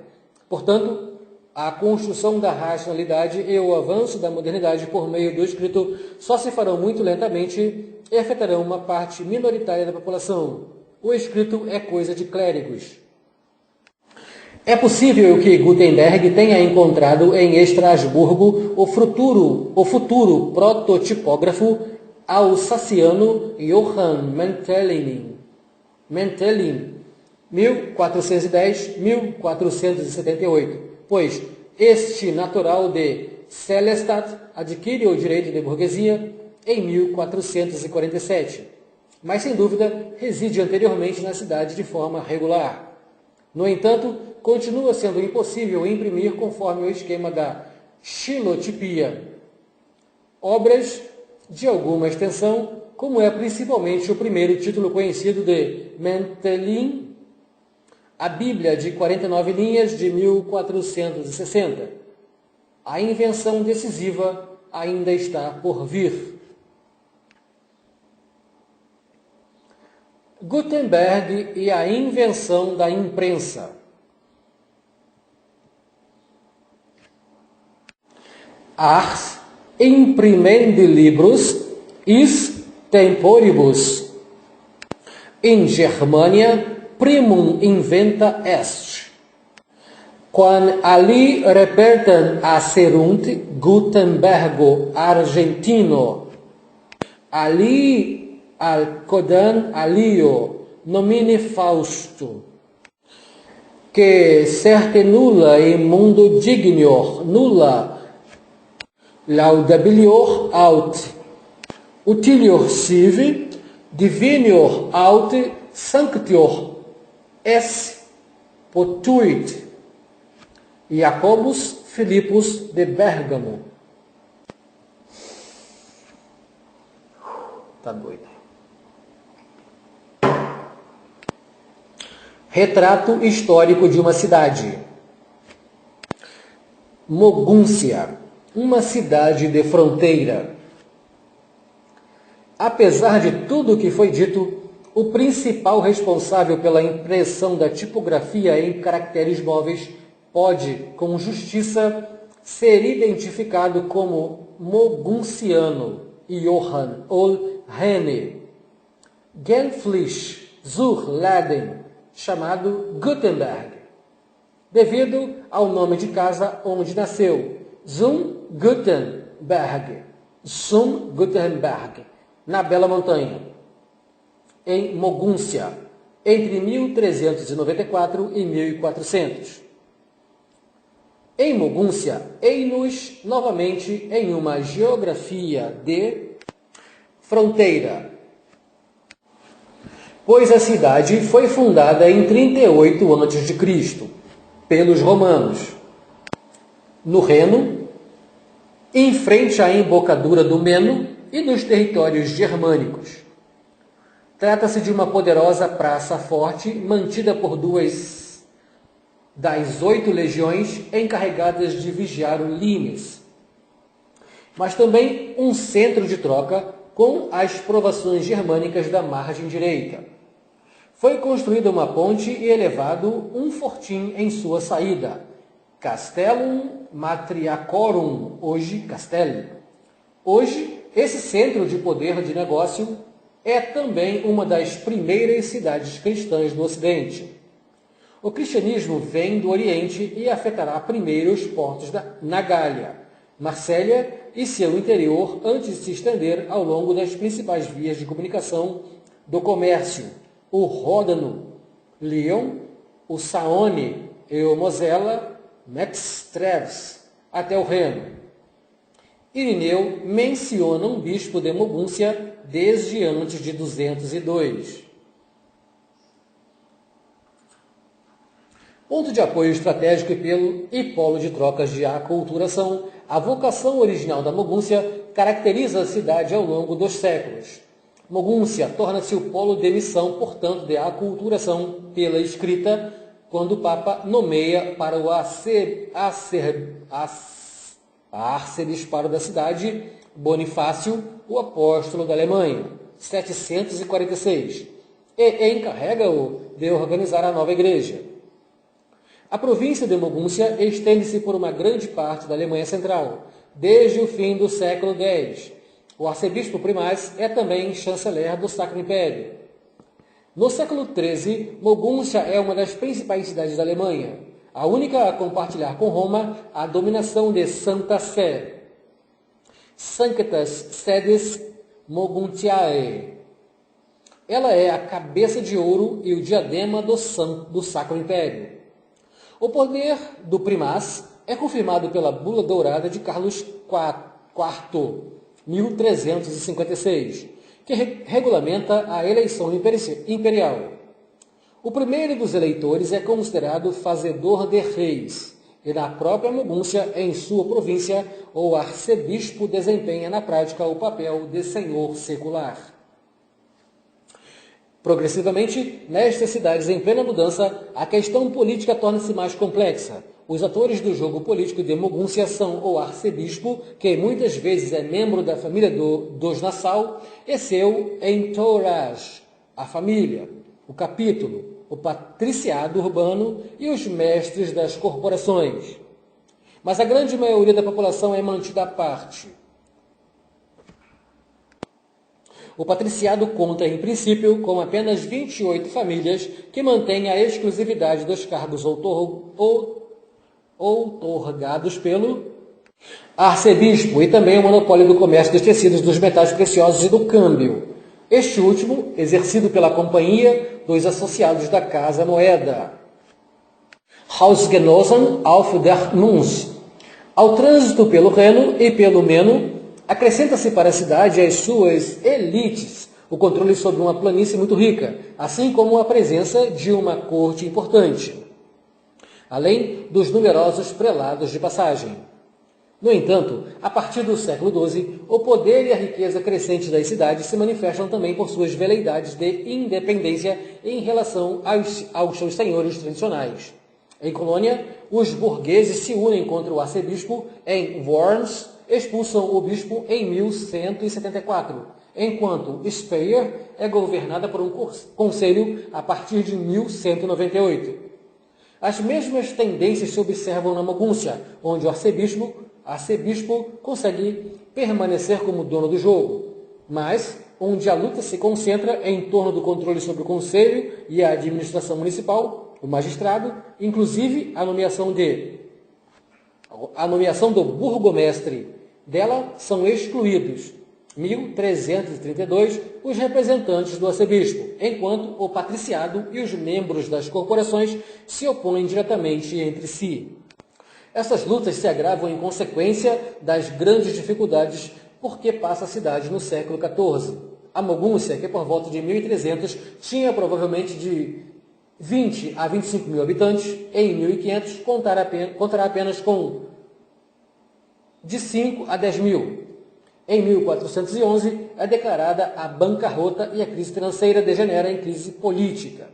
Portanto, a construção da racionalidade e o avanço da modernidade por meio do escrito só se farão muito lentamente e afetarão uma parte minoritária da população. O escrito é coisa de clérigos. É possível que Gutenberg tenha encontrado em Estrasburgo o futuro prototipógrafo alsaciano Johann Mentelin, 1410-1478, pois este natural de Sélestat adquire o direito de burguesia em 1447, mas sem dúvida reside anteriormente na cidade de forma regular. No entanto, continua sendo impossível imprimir conforme o esquema da xilotipia. Obras de alguma extensão, como é principalmente o primeiro título conhecido de Mentelin, a Bíblia de 49 linhas de 1460. A invenção decisiva ainda está por vir. Gutenberg e a invenção da imprensa. Ars imprimendi libros is temporibus. In Germania primum inventa est. Quan ali repertam asserunt Gutenbergo argentino, ali al codam alio nomine Fausto, que certe nulla in mundo dignior, nulla laudabilior aut, utilior sive, divinior aut sanctior es potuit. Jacobus Philippus de Bergamo. Tá doido. Retrato histórico de uma cidade. Mogúncia, uma cidade de fronteira. Apesar de tudo o que foi dito, o principal responsável pela impressão da tipografia em caracteres móveis pode, com justiça, ser identificado como mogunciano Johann Ol Henne Gänflich zur Leden, chamado Gutenberg, devido ao nome de casa onde nasceu, zum Gutenberg, na Bela Montanha, em Mogúncia, entre 1394 e 1400. Em Mogúncia, eis-nos novamente em uma geografia de fronteira, pois a cidade foi fundada em 38 a.C. pelos romanos, no Reno, em frente à embocadura do Meno e dos territórios germânicos. Trata-se de uma poderosa praça forte, mantida por duas das 8 legiões encarregadas de vigiar o limes, mas também um centro de troca com as provações germânicas da margem direita. Foi construída uma ponte e elevado um fortim em sua saída, Castellum Matriacorum, hoje Castelli. Hoje, esse centro de poder de negócio é também uma das primeiras cidades cristãs do Ocidente. O cristianismo vem do Oriente e afetará primeiro os portos na Gália, Marsella e seu interior antes de se estender ao longo das principais vias de comunicação do comércio, o Ródano, Lyon, o Saône e o Mosela, Metz-Treves, até o Reno. Irineu menciona um bispo de Mogúncia desde antes de 202. Ponto de apoio estratégico e polo de trocas de aculturação, a vocação original da Mogúncia caracteriza a cidade ao longo dos séculos. Mogúncia torna-se o polo de missão, portanto, de aculturação pela escrita, quando o Papa nomeia para o arcebispado da cidade Bonifácio, o apóstolo da Alemanha, 746, e encarrega-o de organizar a nova igreja. A província de Mogúncia estende-se por uma grande parte da Alemanha Central, desde o fim do século X. O arcebispo primaz é também chanceler do Sacro Império. No século XIII, Mogúncia é uma das principais cidades da Alemanha, a única a compartilhar com Roma a dominação de Santa Sé. Sanctas sedes Moguntiae. Ela é a cabeça de ouro e o diadema do Sacro Império. O poder do primaz é confirmado pela Bula Dourada de Carlos IV, 1356, que regulamenta a eleição imperial. O primeiro dos eleitores é considerado fazedor de reis, e na própria Mogúncia, em sua província, o arcebispo desempenha na prática o papel de senhor secular. Progressivamente, nestas cidades em plena mudança, a questão política torna-se mais complexa. Os atores do jogo político de Mogúncia são o arcebispo, que muitas vezes é membro da família dos Nassau, e seu entourage, a família, o capítulo, o patriciado urbano e os mestres das corporações. Mas a grande maioria da população é mantida à parte. O patriciado conta, em princípio, com apenas 28 famílias que mantêm a exclusividade dos cargos outorgados pelo arcebispo e também o monopólio do comércio dos tecidos, dos metais preciosos e do câmbio. Este último, exercido pela Companhia dos Associados da Casa Moeda. Hausgenossen auf der Münz. Ao trânsito pelo Reno e pelo Meno, acrescenta-se para a cidade as suas elites, o controle sobre uma planície muito rica, assim como a presença de uma corte importante, além dos numerosos prelados de passagem. No entanto, a partir do século XII, o poder e a riqueza crescente das cidades se manifestam também por suas veleidades de independência em relação aos seus senhores tradicionais. Em Colônia, os burgueses se unem contra o arcebispo em Worms, expulsam o bispo em 1174, enquanto Speyer é governada por um conselho a partir de 1198. As mesmas tendências se observam na Mogúncia, onde o arcebispo consegue permanecer como dono do jogo, mas onde a luta se concentra em torno do controle sobre o conselho e a administração municipal, o magistrado, inclusive a nomeação do burgomestre. Dela são excluídos, 1332, os representantes do arcebispo, enquanto o patriciado e os membros das corporações se opõem diretamente entre si. Essas lutas se agravam em consequência das grandes dificuldades porque passa a cidade no século XIV. A Mogúncia, que por volta de 1300 tinha provavelmente de 20 a 25 mil habitantes, em 1500 contará apenas com de 5 a 10 mil. Em 1411 é declarada a bancarrota e a crise financeira degenera em crise política.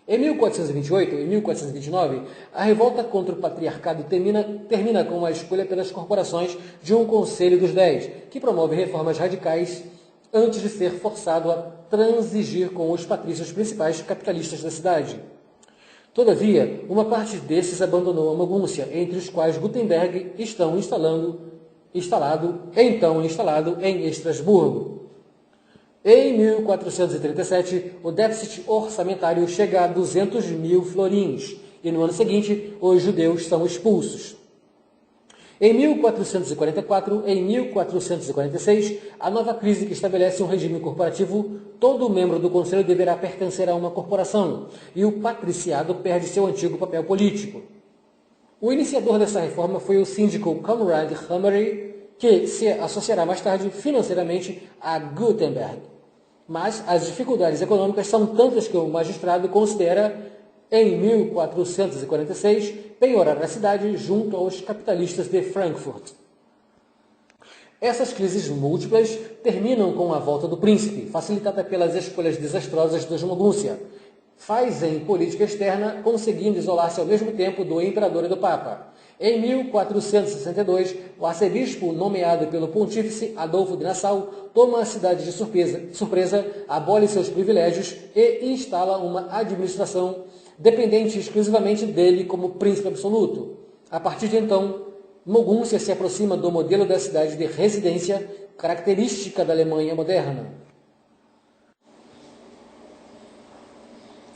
Em 1428 e 1429, a revolta contra o patriarcado termina com a escolha pelas corporações de um Conselho dos 10, que promove reformas radicais antes de ser forçado a transigir com os patrícios principais capitalistas da cidade. Todavia, uma parte desses abandonou a Mogúncia, entre os quais Gutenberg instalado em Estrasburgo. Em 1437, o déficit orçamentário chega a 200 mil florins, e no ano seguinte, os judeus são expulsos. Em 1444 e em 1446, a nova crise que estabelece um regime corporativo, todo membro do conselho deverá pertencer a uma corporação, e o patriciado perde seu antigo papel político. O iniciador dessa reforma foi o síndico Conrad Hummery, que se associará mais tarde financeiramente a Gutenberg. Mas as dificuldades econômicas são tantas que o magistrado considera, em 1446, penhorar a cidade junto aos capitalistas de Frankfurt. Essas crises múltiplas terminam com a volta do príncipe, facilitada pelas escolhas desastrosas dos Mogúncia. Fazem política externa, conseguindo isolar-se ao mesmo tempo do imperador e do papa. Em 1462, o arcebispo, nomeado pelo pontífice Adolfo de Nassau, toma a cidade de surpresa, abole seus privilégios e instala uma administração dependente exclusivamente dele como príncipe absoluto. A partir de então, Mogúncia se aproxima do modelo da cidade de residência característica da Alemanha moderna.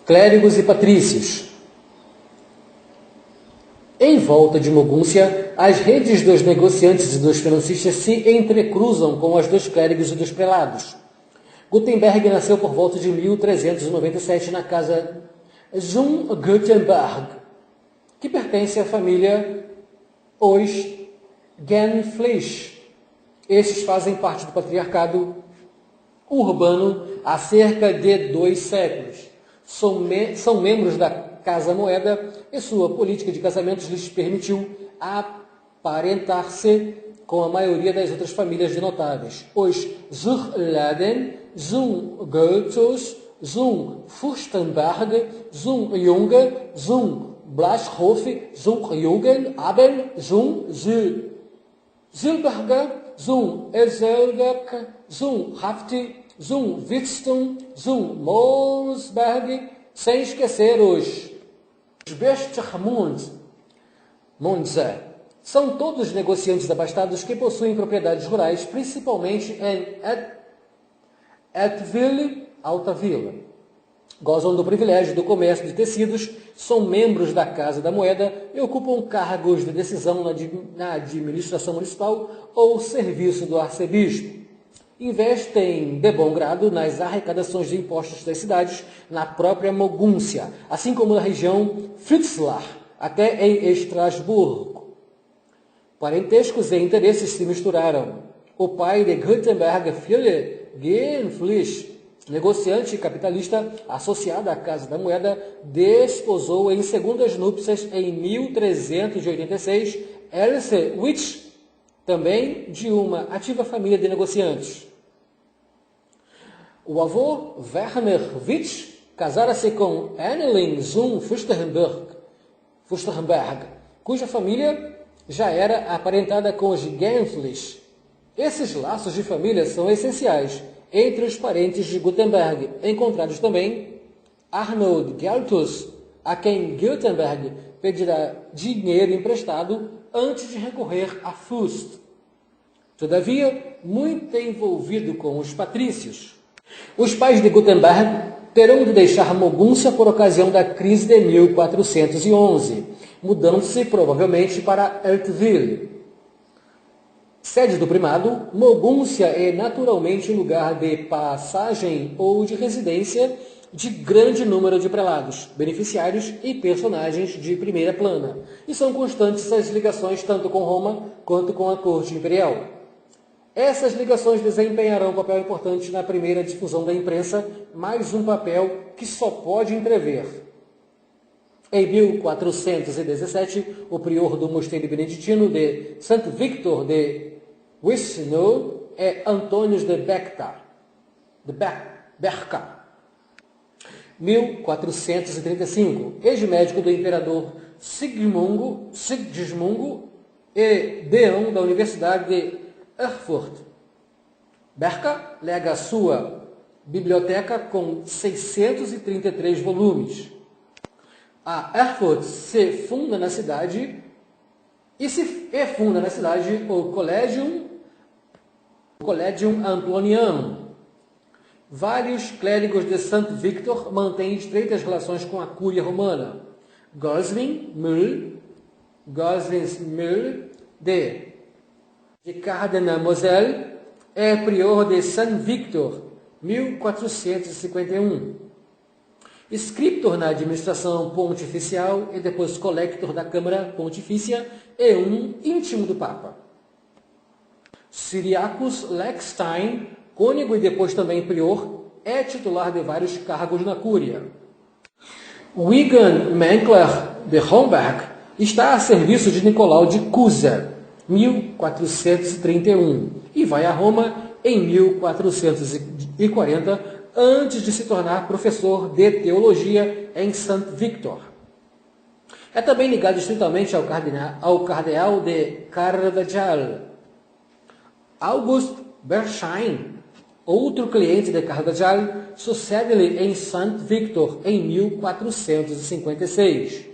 Clérigos e patrícios. Em volta de Mogúncia, as redes dos negociantes e dos financistas se entrecruzam com as dos clérigos e dos prelados. Gutenberg nasceu por volta de 1397 na casa Zum Gutenberg, que pertence à família os Genfleisch. Estes fazem parte do patriarcado urbano há cerca de 2 séculos. São membros da Casa Moeda e sua política de casamentos lhes permitiu aparentar-se com a maioria das outras famílias de notáveis. Os Zurladen, Zum Goethals, Zum Furstenberg, Zum Junge, Zum Blashof zum Jugend Abel zum Zilberger zum Eselwerk zum Hafti zum Wittstum zum Mosberg, sem esquecer os Bestermunds. São todos negociantes abastados que possuem propriedades rurais, principalmente em Etville, Alta Vila. Gozam do privilégio do comércio de tecidos, são membros da Casa da Moeda e ocupam cargos de decisão na administração municipal ou serviço do arcebispo. Investem de bom grado nas arrecadações de impostos das cidades na própria Mogúncia, assim como na região Fritzlar, até em Estrasburgo. Parentescos e interesses se misturaram. O pai de Gutenberg, Philipp Gänflich, negociante capitalista associado à Casa da Moeda, desposou em segundas núpcias em 1386 Else Witsch, também de uma ativa família de negociantes. O avô Werner Witsch casara-se com Annelien zum Fürstenberg, cuja família já era aparentada com os Gänflich. Esses laços de família são essenciais entre os parentes de Gutenberg, encontrados também Arnold Geltus, a quem Gutenberg pedirá dinheiro emprestado antes de recorrer a Fust. Todavia, muito envolvido com os patrícios. Os pais de Gutenberg terão de deixar Mogúncia por ocasião da crise de 1411, mudando-se provavelmente para Eltville. Sede do primado, Mogúncia é naturalmente lugar de passagem ou de residência de grande número de prelados, beneficiários e personagens de primeira plana, e são constantes as ligações tanto com Roma quanto com a corte imperial. Essas ligações desempenharão um papel importante na primeira difusão da imprensa, mais um papel que só pode entrever. Em 1417, o prior do mosteiro beneditino de Saint Victor de Wisno é Antônio de Berca. 1435, ex-médico do imperador Sigismundo e deão da Universidade de Erfurt. Berca lega sua biblioteca com 633 volumes. A Erfurt se funda na cidade o Collegium Antonianum. Vários clérigos de Saint Victor mantêm estreitas relações com a Cúria Romana. Goswin Müll de Cardena-Moselle é prior de Saint Victor, 1451. Scriptor na administração pontificial e depois collector da Câmara Pontifícia e um íntimo do Papa. Cyriacus Lechstein, cônego e depois também prior, é titular de vários cargos na Cúria. Wigan Menkler de Homberg está a serviço de Nicolau de Cusa, 1431, e vai a Roma em 1440, antes de se tornar professor de teologia em Saint Victor. É também ligado estritamente ao cardeal de Carvajal. August Berschein, outro cliente de Carvajal, sucede-lhe em Saint Victor em 1456.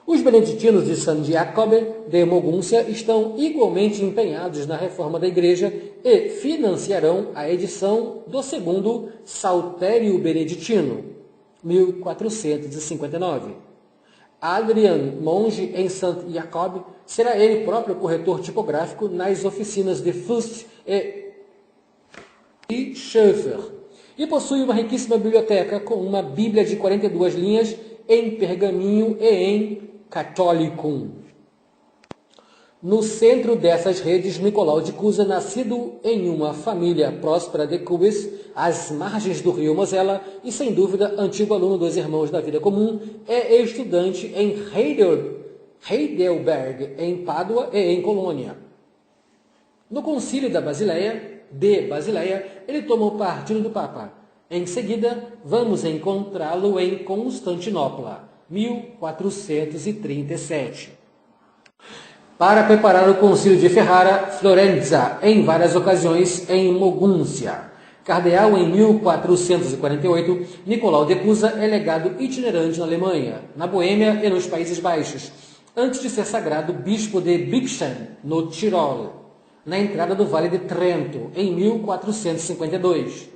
Os beneditinos de San Giacobbe de Mogúncia estão igualmente empenhados na reforma da igreja e financiarão a edição do segundo Saltério Beneditino, 1459. Adrian, monge em Saint Jacob, será ele próprio corretor tipográfico nas oficinas de Fust e Schoeffer, e possui uma riquíssima biblioteca com uma bíblia de 42 linhas em pergaminho e em Catholicum. No centro dessas redes, Nicolau de Cusa, nascido em uma família próspera de Cubis, às margens do rio Mosela, e sem dúvida antigo aluno dos Irmãos da Vida Comum, é estudante em Heidelberg, em Pádua e em Colônia. No concílio de Basileia, ele tomou partido do Papa. Em seguida, vamos encontrá-lo em Constantinopla, 1437. Para preparar o concílio de Ferrara, Florenza, em várias ocasiões em Mogúncia. Cardeal em 1448, Nicolau de Cusa é legado itinerante na Alemanha, na Boêmia e nos Países Baixos, antes de ser sagrado bispo de Bixen, no Tirol, na entrada do Vale de Trento, em 1452.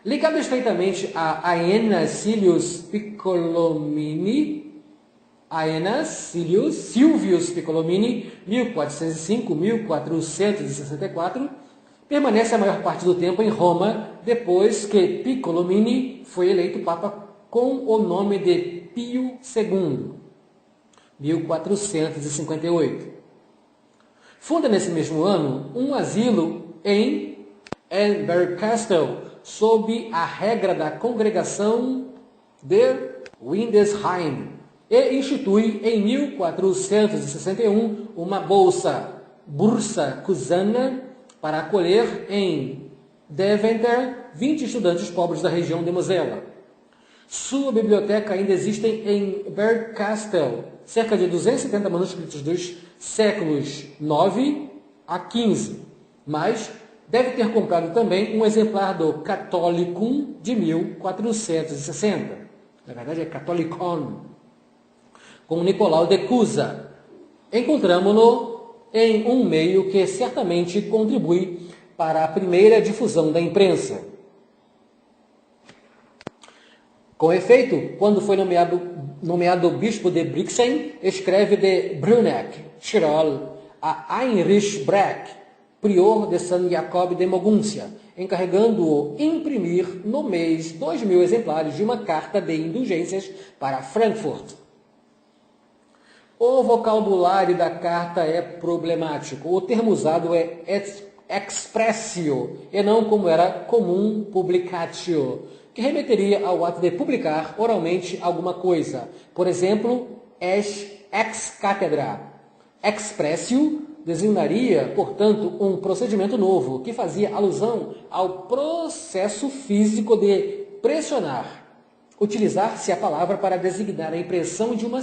Ligado estreitamente a Aenas Silvius Piccolomini, Silvius Piccolomini, 1405-1464, permanece a maior parte do tempo em Roma, depois que Piccolomini foi eleito Papa com o nome de Pio II, 1458. Funda nesse mesmo ano um asilo em Bernkastel, sob a regra da congregação de Windesheim, e institui em 1461 uma Bursa Cusana para acolher em Deventer 20 estudantes pobres da região de Mosela. Sua biblioteca ainda existe em Bernkastel, cerca de 270 manuscritos dos séculos 9 a 15, mas deve ter comprado também um exemplar do Catholicum de 1460. Na verdade é Catholicon, com Nicolau de Cusa. Encontramos-no em um meio que certamente contribui para a primeira difusão da imprensa. Com efeito, quando foi nomeado bispo de Brixen, escreve de Bruneck, Tirol, a Heinrich Breck, prior de San Jacob de Mogúncia, encarregando-o imprimir no mês 2.000 exemplares de uma carta de indulgências para Frankfurt. O vocabulário da carta é problemático. O termo usado é expressio, e não, como era comum, publicatio, que remeteria ao ato de publicar oralmente alguma coisa. Por exemplo, ex cátedra. Expressio designaria, portanto, um procedimento novo, que fazia alusão ao processo físico de pressionar. Utilizar-se a palavra para designar a impressão de uma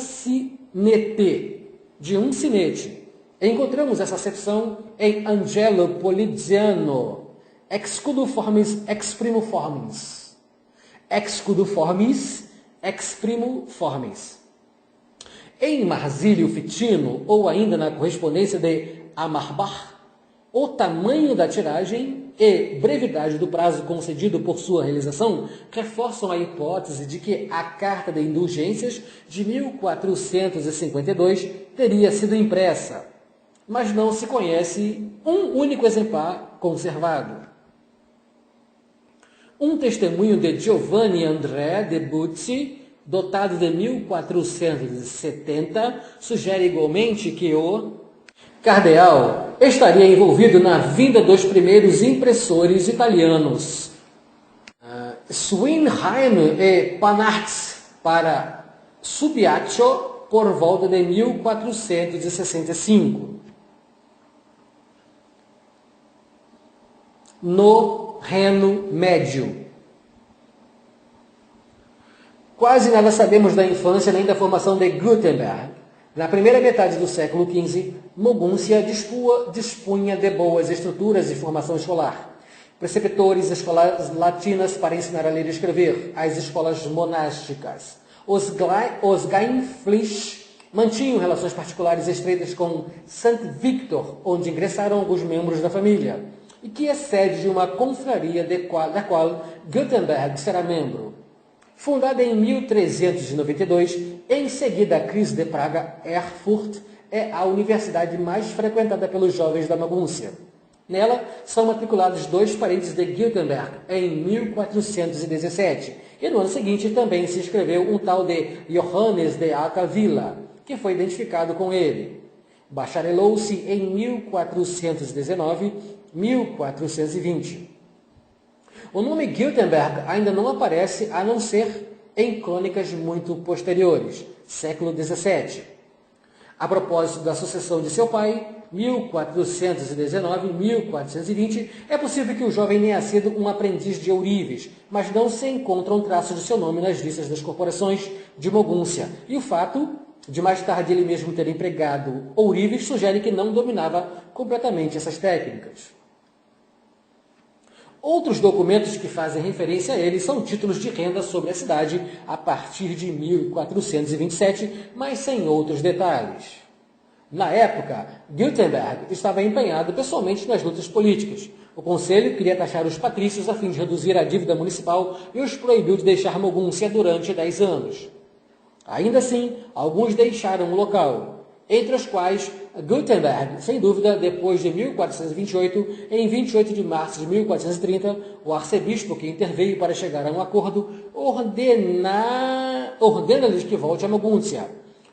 de um sinete. Encontramos essa acepção em Angelo Poliziano, Excudo formis exprimo formis. Excudo formis exprimo formis. Em Marsílio Fitino, ou ainda na correspondência de Amarbach, o tamanho da tiragem e brevidade do prazo concedido por sua realização reforçam a hipótese de que a Carta de Indulgências de 1452 teria sido impressa, mas não se conhece um único exemplar conservado. Um testemunho de Giovanni André de Buzzi, dotado de 1470, sugere igualmente que o cardeal estaria envolvido na vinda dos primeiros impressores italianos, Swinheim e Panartz, para Subiaco por volta de 1465. No Reno Médio. Quase nada sabemos da infância nem da formação de Gutenberg. Na primeira metade do século XV, Mogúncia dispunha de boas estruturas de formação escolar. Preceptores, escolas latinas para ensinar a ler e escrever, as escolas monásticas. Os Gainflisch mantinham relações particulares estreitas com St. Victor, onde ingressaram alguns membros da família, e que é sede de uma confraria da qual Gutenberg será membro. Fundada em 1392, em seguida a crise de Praga, Erfurt é a universidade mais frequentada pelos jovens da Mogúncia. Nela são matriculados 2 parentes de Gutenberg em 1417, e no ano seguinte também se inscreveu um tal de Johannes de Acavilla, que foi identificado com ele. Bacharelou-se em 1419-1420. O nome Gutenberg ainda não aparece a não ser em crônicas muito posteriores, século XVII. A propósito da sucessão de seu pai, 1419, 1420, é possível que o jovem tenha sido um aprendiz de ourives, mas não se encontra um traço de seu nome nas listas das corporações de Mogúncia. E o fato de mais tarde ele mesmo ter empregado ourives sugere que não dominava completamente essas técnicas. Outros documentos que fazem referência a ele são títulos de renda sobre a cidade a partir de 1427, mas sem outros detalhes. Na época, Gutenberg estava empenhado pessoalmente nas lutas políticas. O conselho queria taxar os patrícios a fim de reduzir a dívida municipal e os proibiu de deixar Mogúncia durante 10 anos. Ainda assim, alguns deixaram o local, entre os quais Gutenberg, sem dúvida, depois de 1428, em 28 de março de 1430, o arcebispo que interveio para chegar a um acordo ordena-lhes que volte a Mogúncia.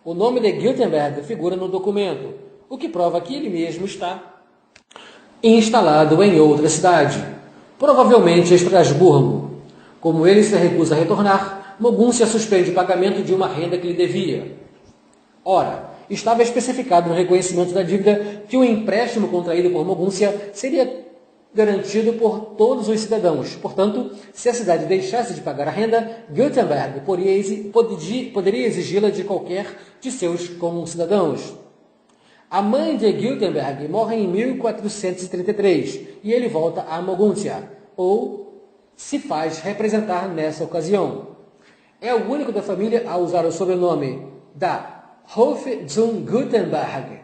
O nome de Gutenberg figura no documento, o que prova que ele mesmo está instalado em outra cidade, provavelmente Estrasburgo. Como ele se recusa a retornar, Mogúncia suspende o pagamento de uma renda que lhe devia. Ora, estava especificado no reconhecimento da dívida que o empréstimo contraído por Mogúncia seria garantido por todos os cidadãos. Portanto, se a cidade deixasse de pagar a renda, Gutenberg poderia exigi-la de qualquer de seus concidadãos. A mãe de Gutenberg morre em 1433 e ele volta a Mogúncia, ou se faz representar nessa ocasião. É o único da família a usar o sobrenome da Hof zum Gutenberg,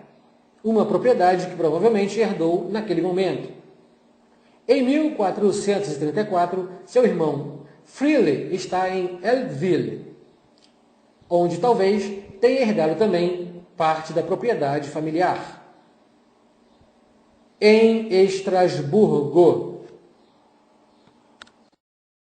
uma propriedade que provavelmente herdou naquele momento. Em 1434, seu irmão Friele está em Eltville, onde talvez tenha herdado também parte da propriedade familiar. Em Estrasburgo,